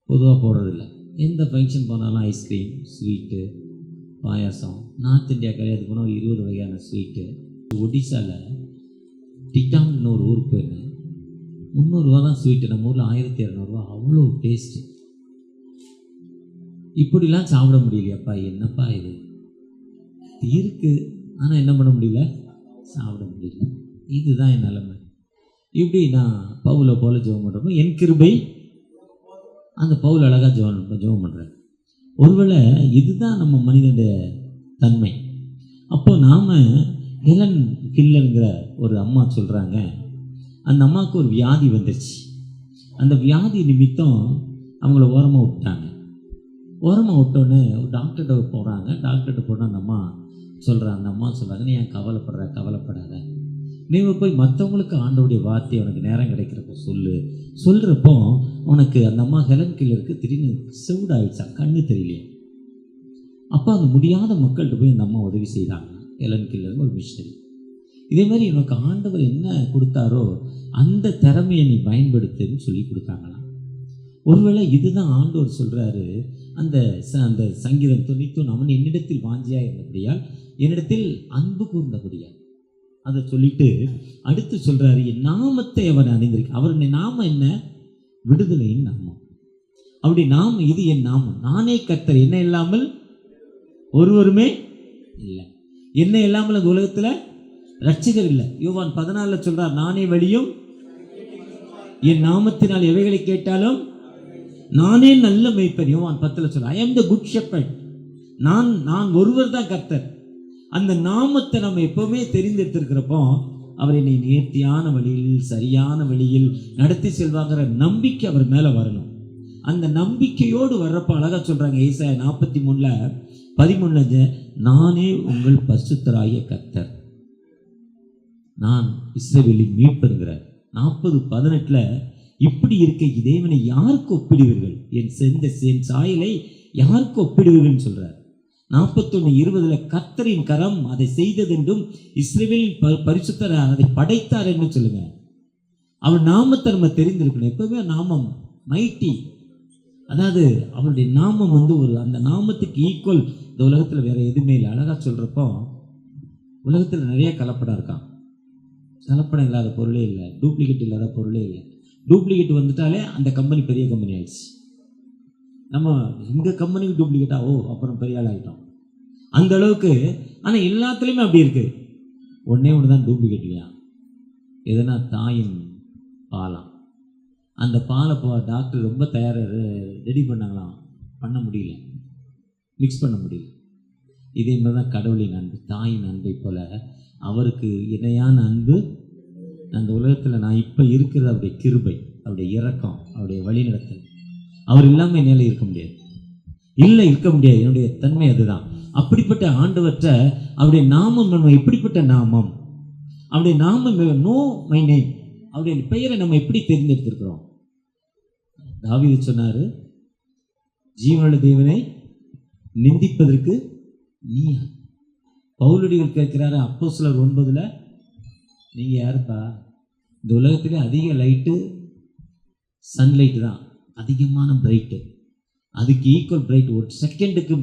பொதுவாக போடுறதில்ல. எந்த ஃபங்க்ஷன் போனாலும் ஐஸ்கிரீம், ஸ்வீட்டு, பாயாசம். நார்த் இந்தியா கல்யாணத்துக்கு போனால் 20 வகையான ஸ்வீட்டு. ஒடிசாவில் டிட்டான்னு ஒரு ஊருக்கு போயிருந்தேன், 300 ரூபா தான் ஸ்வீட்டு, நம்ம ஊரில் 1200 அவ்வளோ டேஸ்ட்டு. இப்படிலாம் சாப்பிட முடியலையாப்பா, என்னப்பா இது இருக்குது, ஆனால் என்ன பண்ண முடியல, சாப்பிட முடியல. இதுதான் என் நிலைமை. இப்படி நான் பவுலை போல ஜெபம் பண்ணுறப்போ என் கிருபை, அந்த பவுல் அழகாக ஜெபம் பண்ணுறேன். ஒருவேளை இதுதான் நம்ம மனிதனுடைய தன்மை. அப்போ நாம் ஹெலன் கில்லருங்கிற ஒரு அம்மா சொல்கிறாங்க, அந்த அம்மாவுக்கு ஒரு வியாதி வந்துருச்சு. அந்த வியாதி நிமித்தம் அவங்கள ஓரமாக விட்டாங்க. ஓரமாக விட்டோன்னே ஒரு டாக்டர்கிட்ட போகிறாங்க. டாக்டர்கிட்ட போனால் அந்த அம்மா சொல்கிறாங்க, நீ ஏன் கவலைப்படாத, நீ போய் மற்றவங்களுக்கு ஆண்டவருடைய வார்த்தையை உனக்கு நேரம் கிடைக்கிறப்ப சொல்கிறப்போ உனக்கு அந்த அம்மா ஹெலன் கில்லருக்கு திடீர்னு செவிடாயிடுச்சா, கண்ணு தெரியலையே. அப்போ அந்த முடியாத மக்கள்கிட்ட போய் அந்த அம்மா உதவி செய்கிறாங்க. ஹெலன் கில்லர் ஒரு மிஷனரி. இதே மாதிரி உனக்கு ஆண்டவர் என்ன கொடுத்தாரோ அந்த திறமையை நீ பயன்படுத்துன்னு சொல்லி கொடுத்தாங்களாம். ஒருவேளை இதுதான் ஆண்டவர் சொல்கிறாரு, அந்த சங்கீதம் 91 அவன் என்னிடத்தில் வாஞ்சியாக இருந்தபடியால் என்னிடத்தில் அன்பு கூர்ந்தபடியால், அதை சொல்லிட்டு அடுத்து சொல்கிறாரு, என் நாமத்தை அவன் அறிந்திருக்கு. அவருடைய நாமம் என்ன? விடுதலையின் நாமம். அப்படி நாமம் இது என் நாமம், நானே கர்த்தர், என்ன இல்லாமல் ஒருவருமே இல்லை, என்ன இல்லாமல் அந்த உலகத்தில் ரட்சிகர் இல்லை. யோவான் 14 சொல்றார், நானே வழியும், என் நாமத்தினால் எவைகளை கேட்டாலும் நானே நல்ல மேய்ப்பன். யோவான் 10 சொல்ற, ஐ ஆம் தி குட் ஷெப்பர்ட், நான் ஒருவர் தான் கர்த்தர். அந்த நாமத்தை நம்ம எப்பவுமே தெரிந்தெடுத்திருக்கிறப்போ அவர் என்னை நேர்த்தியான வழியில், சரியான வழியில் நடத்தி செல்வாங்கிற நம்பிக்கை அவர் மேலே வரணும். அந்த நம்பிக்கையோடு வர்றப்ப அழகா சொல்றாங்க, ஏசாயா 43:13, நானே உங்கள் பரிசுத்தராகிய கர்த்தர், நான் இஸ்ரவேலின் மீட்பருங்கிறார். 40:18 இப்படி இருக்க தேவனை யாருக்கு ஒப்பிடுவீர்கள், என் சாயலை யாருக்கு ஒப்பிடுவீர்கள் சொல்றார். 41:20 கர்த்தரின் கரம் அதை செய்ததென்றும் இஸ்ரவேலின் பரிசுத்தர் அதை படைத்தார் என்று சொல்லுங்க. அவர் நாமத்தை நம்ம தெரிந்திருக்கணும். எப்பவுமே நாமம் மைட்டி, அதாவது அவருடைய நாமம் ஒரு அந்த நாமத்துக்கு ஈக்குவல் இந்த உலகத்தில் வேற எதுவுமே இல்லை. அழகா சொல்றப்போ உலகத்தில் நிறைய கலப்படம் இருக்கான். கலப்படம் இல்லாத பொருளே இல்லை, டூப்ளிகேட் இல்லாத பொருளே இல்லை. டூப்ளிகேட் வந்துட்டாலே அந்த கம்பெனி பெரிய கம்பெனி ஆயிடுச்சு. நம்ம இந்த கம்பெனிக்கு டூப்ளிகேட்டா, அப்புறம் பெரிய ஆள் ஆகிட்டோம் அந்த அளவுக்கு. ஆனால் எல்லாத்துலேயுமே அப்படி இருக்கு. ஒன்று தான் டூப்ளிகேட் இல்லையா, எதுனா தாயின் பாலாம். அந்த பாலை டாக்டர் ரொம்ப ரெடி பண்ணாங்களாம், பண்ண முடியல, மிக்ஸ் பண்ண முடியல. இதே மாதிரி தான் கடவுளின் அன்பு, தாயின் அன்பை போல அவருக்கு இணையான அன்பு அந்த உலகத்தில் நான் இப்போ இருக்கிறது அவருடைய கிருபை, அவருடைய இரக்கம், அவருடைய வழிநடத்தல். அவர் இல்லாமல் என்னால் இருக்க முடியாது, இருக்க முடியாது. என்னுடைய தன்மை அதுதான். அப்படிப்பட்ட ஆண்டவற்ற அவருடைய நாமம் நம்ம எப்படிப்பட்ட நாமம், அவருடைய நாமம் நோ மை நேம், அவருடைய பெயரை நம்ம எப்படி தெரிந்தெடுத்திருக்கிறோம். தாவீது சொன்னாரு, ஜீவனுள்ள தேவனை நிந்திப்பதற்கு நீ பவுலடிகள் கேட்கிறாரு அப்போஸ்தலர் 9 நீங்க யாருப்பா? இந்த உலகத்திலே அதிக லைட்டு சன்லைட்டு தான், அதிகமான பிரைட்டு. அதுக்கு ஈக்குவல் பிரைட் ஒரு செகண்டுக்கு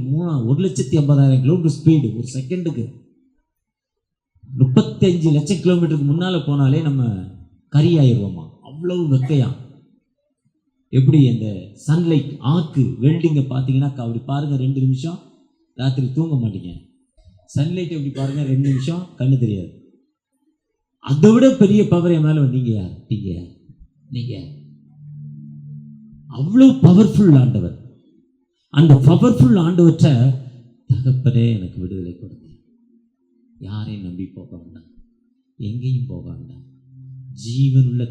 1,50,000 கிலோமீட்டர் ஸ்பீடு. ஒரு செகண்டுக்கு 35 லட்சம் கிலோமீட்டருக்கு முன்னால போனாலே நம்ம கரியாயிருவோமா, அவ்வளவு வெக்கையாம். எப்படி அந்த சன்லைட் ஆக்கு வெல்டிங்கை பார்த்தீங்கன்னா அப்படி பாருங்க, 2 நிமிஷம் ராத்திரி தூங்க மாட்டீங்க. சன்லைட் எப்படி பாருங்க, 2 நிமிஷம் கண்ணு தெரியாது. அதை விட பெரிய பவர் என் மேல வந்தீங்க யார்? நீங்க அவ்வளவு பவர்ஃபுல் ஆண்டவர். அந்த பவர்ஃபுல் ஆண்டவற்றை தகப்பனே எனக்கு விடுதலை கொடுங்க. யாரையும் நம்பி போக வேண்டாம், எங்கேயும் போக வேண்டாம். ஜீவனுள்ள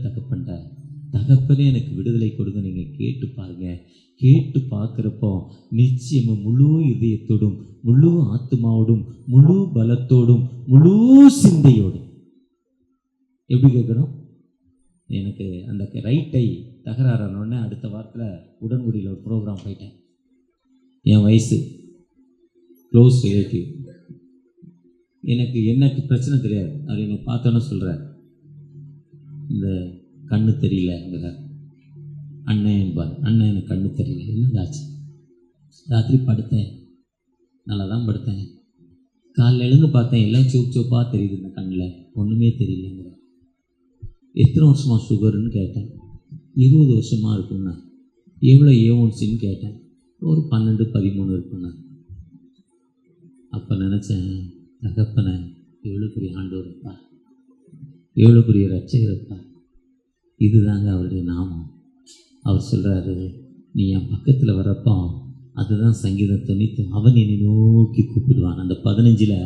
தகப்பனே எனக்கு விடுதலை கொடுங்க. நீங்க கேட்டு பாருங்க. கேட்டு பார்க்குறப்போ நிச்சயமா முழு இதயத்தோடும், முழு ஆத்மாவோடும், முழு பலத்தோடும், முழு சிந்தையோடும். எப்படி கேட்கணும்? எனக்கு அந்த ரைட்டை தகராறானோடனே அடுத்த வாரத்தில் உடன்குடியில் ஒரு ப்ரோக்ராம் போயிட்டேன். என் வயசு க்ளோஸ் ரிலேட்டிவ், எனக்கு பிரச்சனை தெரியாது. அவர் என்னை பார்த்தோன்னே சொல்கிறார், இந்த கண்ணு தெரியல அண்ணன் எனக்கு கண்ணு தெரியல. என்னதாச்சு? ராத்திரி படுத்தேன், நல்லா தான் படுத்தேன். காலைல எழுந்து பார்த்தேன், எல்லாம் சோப்பாக தெரியுது, இந்த கண்ணில் ஒன்றுமே தெரியலங்கிற. எத்தனை வருஷமா சுகருன்னு கேட்டேன். 20 வருஷமா இருக்குண்ணா. எவ்வளோ ஏஒன்சின்னு கேட்டேன். ஒரு 12-13 இருக்குண்ணா. அப்போ நினச்சேன், தகப்பனை எவ்வளோ பெரிய ஆண்டவரப்பா, எவ்வளோ பெரிய ரட்சகரப்பா. இதுதாங்க அவருடைய நாமம். அவர் சொல்கிறாரு, நீ என் பக்கத்தில் வரப்போ அதுதான் சங்கீதம் 90. அவன் என்னை நோக்கி கூப்பிடுவான். அந்த 15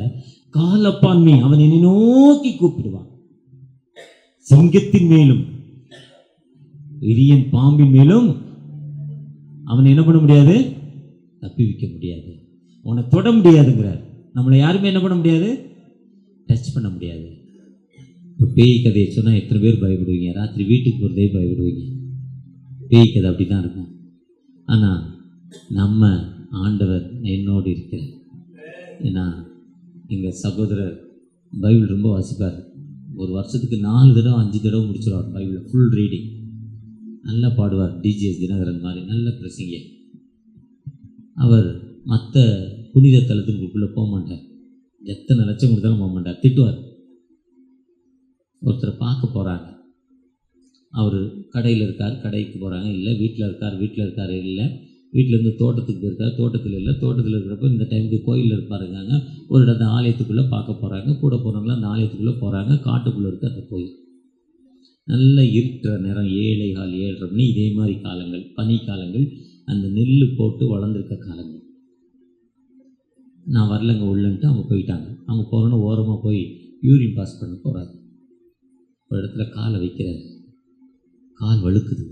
காலப்பான்மை, அவன் என்னை நோக்கி கூப்பிடுவான். சிங்கத்தின் மேலும் இரியன் பாம்பின் மேலும் அவன் என்ன பண்ண முடியாது? தப்பி வைக்க முடியாது. அவனை தொட முடியாதுங்கிறார். நம்மளை யாருமே என்ன பண்ண முடியாது? டச் பண்ண முடியாது. இப்போ பேய் கதையை சொன்னால் எத்தனை பேர் பயப்படுவீங்க? ராத்திரி வீட்டுக்கு போகிறதே பயப்படுவீங்க. பேய் கதை அப்படி தான் இருக்கும். ஆனால் நம்ம ஆண்டவர் என்னோடு இருக்கிறார். ஏன்னா எங்கள் சகோதரர் பைபிள் ரொம்ப வாசிப்பார். ஒரு வருஷத்துக்கு 4 தடவை 5 தடவை முடிச்சிடுவார் பைபிள் ஃபுல் ரீடிங். நல்லா பாடுவார். டிஜிஎஸ் தினகரன் மாதிரி நல்ல பிரசங்க. அவர் மற்ற புனித தலத்துக்குள்ளே போக மாட்டார். எத்தனை லட்சம் கொடுத்தாலும் போக மாட்டார், திட்டுவார். ஒருத்தரை பார்க்க போகிறாங்க, அவர் கடையில் இருக்கார், கடைக்கு போகிறாங்க. இல்லை வீட்டில் இருக்கார் இல்லை வீட்டிலேருந்து தோட்டத்துக்கு போயிருக்கார், தோட்டத்தில் இல்லை. தோட்டத்தில் இருக்கிறப்ப இந்த டைமுக்கு கோயிலில் இருப்பாருங்க. ஒரு இடத்த ஆலயத்துக்குள்ளே பார்க்க போகிறாங்க. கூட போகிறவங்களாம் அந்த ஆலயத்துக்குள்ளே போகிறாங்க. காட்டுக்குள்ளே இருக்க அந்த கோயில் நல்ல இருக்கிற நேரம் 7:15 மணி. இதே மாதிரி காலங்கள், பனிக்காலங்கள், அந்த நெல் போட்டு வளர்ந்துருக்க காலங்கள். நான் வரலங்க உள்ளன்ட்டு அவங்க போயிட்டாங்க. அவங்க போகிறோன்னு ஓரமாக போய் யூரின் பாஸ் பண்ண போகிறாரு. ஒரு இடத்துல காலை வைக்கிறார், கால் வழுக்குது.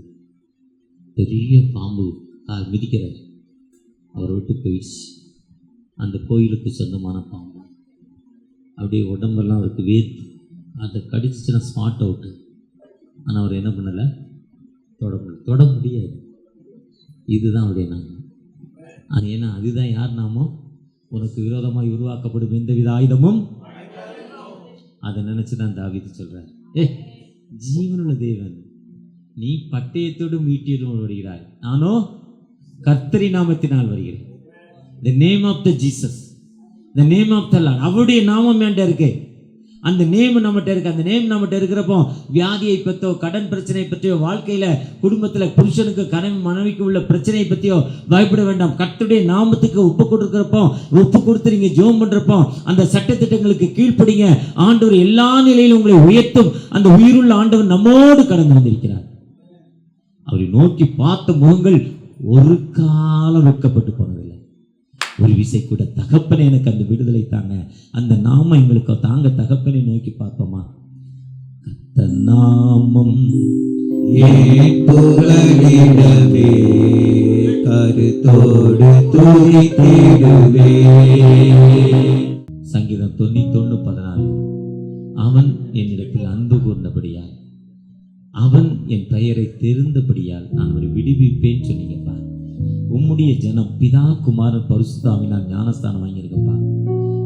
பெரிய பாம்பு கால் மிதிக்கிறார். அவரை விட்டு போயிடுச்சு. அந்த கோயிலுக்கு சொந்தமான பாம்பு. அப்படியே உடம்பெல்லாம் அவருக்கு வேர்த்து, அதை கடிச்சிச்சுன்னா ஸ்பாட் அவுட்டு. ஆனால் அவர் என்ன பண்ணலை? தொட முடியாது. இதுதான் அவருடைய நாமம். அது ஏன்னா அதுதான் யார் நாமம்? உனக்கு விரோதமாக உருவாக்கப்படும் எந்தவித ஆயுதமும். அதை நினச்சி தான் தாவீது சொல்கிறார், ஜீவனுள்ள தேவன், நீ பட்டயத்தோடும் ஈட்டியோடும் வருகிறாய், நானோ கர்த்தரி நாமத்தினால் வருகிறேன். the name of the Jesus, the name of the Lord. அவருடைய நாமம் என்கிட்ட இருக்கு. அந்த நேம் நம்மகிட்ட இருக்கு. அந்த நேம் நம்மகிட்ட இருக்கிறப்போ வியாதியை பற்றியோ, கடன் பிரச்சனை பற்றியோ, வாழ்க்கையில குடும்பத்தில் புருஷனுக்கு கணவன் மனைவிக்கு உள்ள பிரச்சனையை பற்றியோ பயப்பட வேண்டாம். கர்த்தருடைய நாமத்துக்கு ஒப்பு கொடுக்கிறப்போ, ஒப்பு கொடுத்து நீங்க ஜெபம் பண்றப்போ, அந்த சட்டத்திட்டங்களுக்கு கீழ்ப்படிங்க. ஆண்டவர் எல்லா நிலையிலும் உங்களை உயர்த்தும். அந்த உயிருள்ள ஆண்டவர் நம்மோடு கடந்து வந்திருக்கிறார். அவரை நோக்கி பார்த்த முகங்கள் ஒரு காலம் வெட்கப்பட்டு போனதில்லை. ஒரு விசை கூட தகப்பனை எனக்கு அந்த விடுதலை தாங்க, அந்த நாமம் எங்களுக்கு தாங்க. தகப்பனை நோக்கி பார்ப்போமா? கர்த்த நாமம் புகழிடவே கருத்தோடு துதித்திடுவே. சங்கீதம் 91:14. அவன் என்னிடத்தில் அன்பு கூர்ந்தபடியால், அவன் என் பெயரை தெரிந்தபடியால் நான் அவரை விடுவிப்பேன்னு சொன்னீங்கப்பா. உம்முடைய ஜனம் பிதா குமாரன் பரிசுத்த ஆவியினால் ஞானஸ்தானம் வாங்கியிருக்கப்பா.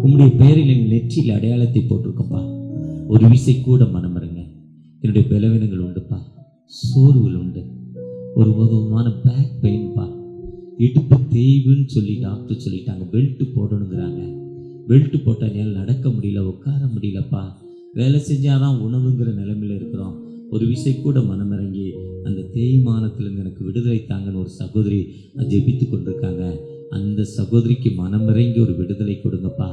உம்முடைய பெயரில் எங்கள் நெற்றியில் அடையாளத்தை போட்டிருக்கப்பா. ஒரு விசை கூட மனமருங்க. என்னுடைய பலவீனங்கள் உண்டுப்பா, சோர்வுகள் உண்டு, ஒரு விதமான பேக் பெயின்பா, இடுப்பு தேய்வுன்னு சொல்லி டாக்டர் சொல்லிட்டாங்க. பெல்ட் போடணுங்கிறாங்க. பெல்ட் போட்டால் என்னால் நடக்க முடியல, உட்கார முடியலப்பா, வேலை செஞ்சாதான் உணவுங்கிற நிலைமையில் இருக்கிறோம். ஒரு விசை கூட மனமிறங்கி அந்த தேய்மானத்திலிருந்து எனக்கு விடுதலை தாங்கன்னு ஒரு சகோதரி ஜெபித்து கொண்டிருக்காங்க. அந்த சகோதரிக்கு மனமிறங்கி ஒரு விடுதலை கொடுங்கப்பா.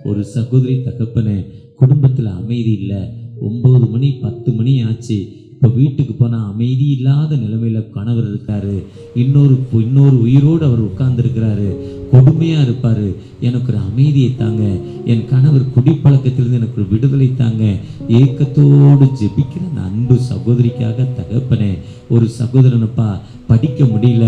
ஒரு சகோதரி தகப்பனே, குடும்பத்தில் அமைதி இல்லை, 9 மணி 10 மணி ஆச்சு, இப்போ வீட்டுக்கு போனால் அமைதி இல்லாத நிலைமையில் கணவர் இருக்காரு, இன்னொரு உயிரோடு அவர் உட்கார்ந்துருக்கிறாரு, கொடுமையாக இருப்பார். எனக்கு ஒரு அமைதியை தாங்க, என் கணவர் குடிப்பழக்கத்திலிருந்து எனக்கு ஒரு விடுதலை தாங்க. ஏக்கத்தோடு ஜெபிக்கிற அந்த அன்பு சகோதரிக்காக தகப்பனே, ஒரு சகோதரனப்பா படிக்க முடியல,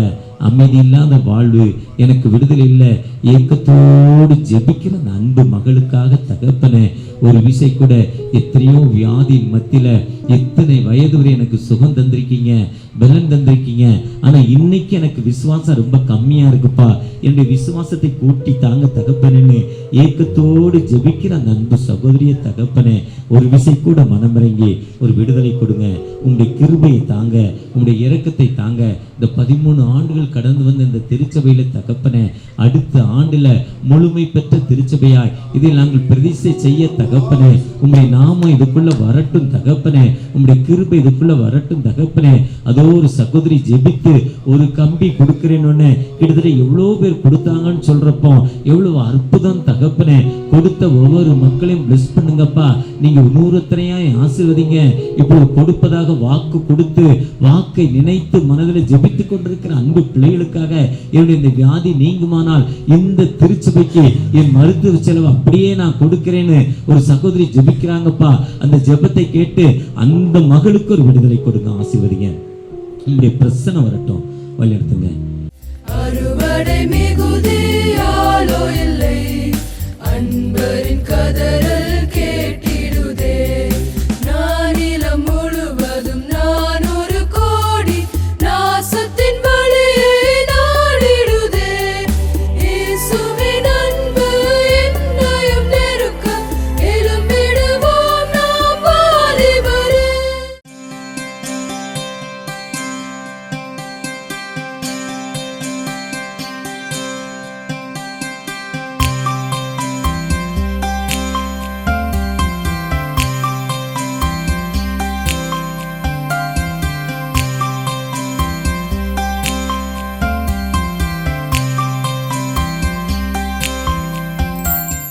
அமைதி இல்லாத வாழ்வு, எனக்கு விடுதலை இல்லை, ஏக்கத்தோடு ஜெபிக்கிற அந்த அன்பு மகளுக்காக தகப்பனே, ஒரு விசை கூட எத்தனையோ வியாதியின் மத்தியில எத்தனை வயது வரை எனக்கு சுகம் தந்திருக்கீங்க, பலன் தந்திருக்கீங்க, ஆனா இன்னைக்கு எனக்கு விசுவாசம் ரொம்ப கம்மியா இருக்குப்பா, என்னுடைய விசுவாசத்தை கூட்டி தாங்க தகப்பனேன்னு ஏக்கத்தோடு ஜெபிக்கிற அந்த அன்பு சகோதரிய தகப்பனே, ஒரு விசை கூட மனமிறங்கி ஒரு விடுதலை கொடுங்க. உங்களுடைய கிருபையை தாங்க, உங்களுடைய இரக்கத்தை தாங்க. இந்த 13 ஆண்டுகள் கடந்து வந்த இந்த திருச்சபையில தகப்பனே, அடுத்த ஆண்டுல முழுமை பெற்ற திருச்சபையாய் இதை நாங்கள் பிரதிஷ்டை செய்ய தகப்பனே, உங்களுடைய நாமம் இதுக்குள்ள வரட்டும் தகப்பனே, உங்களுடைய கிருபை இதுக்குள்ள வரட்டும் தகப்பனே. அதோ ஒரு சகோதரி ஜெபித்து ஒரு கம்பி கொடுக்கிறேன்னு கிட்டத்தட்ட எவ்வளோ பேர் கொடுத்தாங்கன்னு சொல்றப்போ எவ்வளவு அற்புதம் தகப்பனே. கொடுத்த ஒவ்வொரு மக்களையும் பிளஸ் பண்ணுங்கப்பா. நீங்க 100 ஆசீர்வதிங்க. இப்பொழுது கொடுப்பதாக வாக்கு கொடுத்து வாக்கை நினைத்து மனதில் ஜெபித்துக் கொண்டிருக்கிற அன்பு பிள்ளைகளுக்காக என்னுடைய இந்த வியாதி நீங்குமானால் இந்த திருச்சபைக்கு என் மருத்துவ செலவு அப்படியே நான் கொடுக்கிறேன்னு ஒரு சகோதரி ஜெபிக்கிறாங்கப்பா. அந்த ஜெபத்தை கேட்டு அந்த மகளுக்கு ஒரு விடுதலை கொடுங்க, ஆசீர்வதிங்க. உங்களுடைய பிரச்சனை வரட்டும், வழிநடத்துங்க. அறுவடை மிகுதியாலோ இல்லை, அன்பரின் கதறல்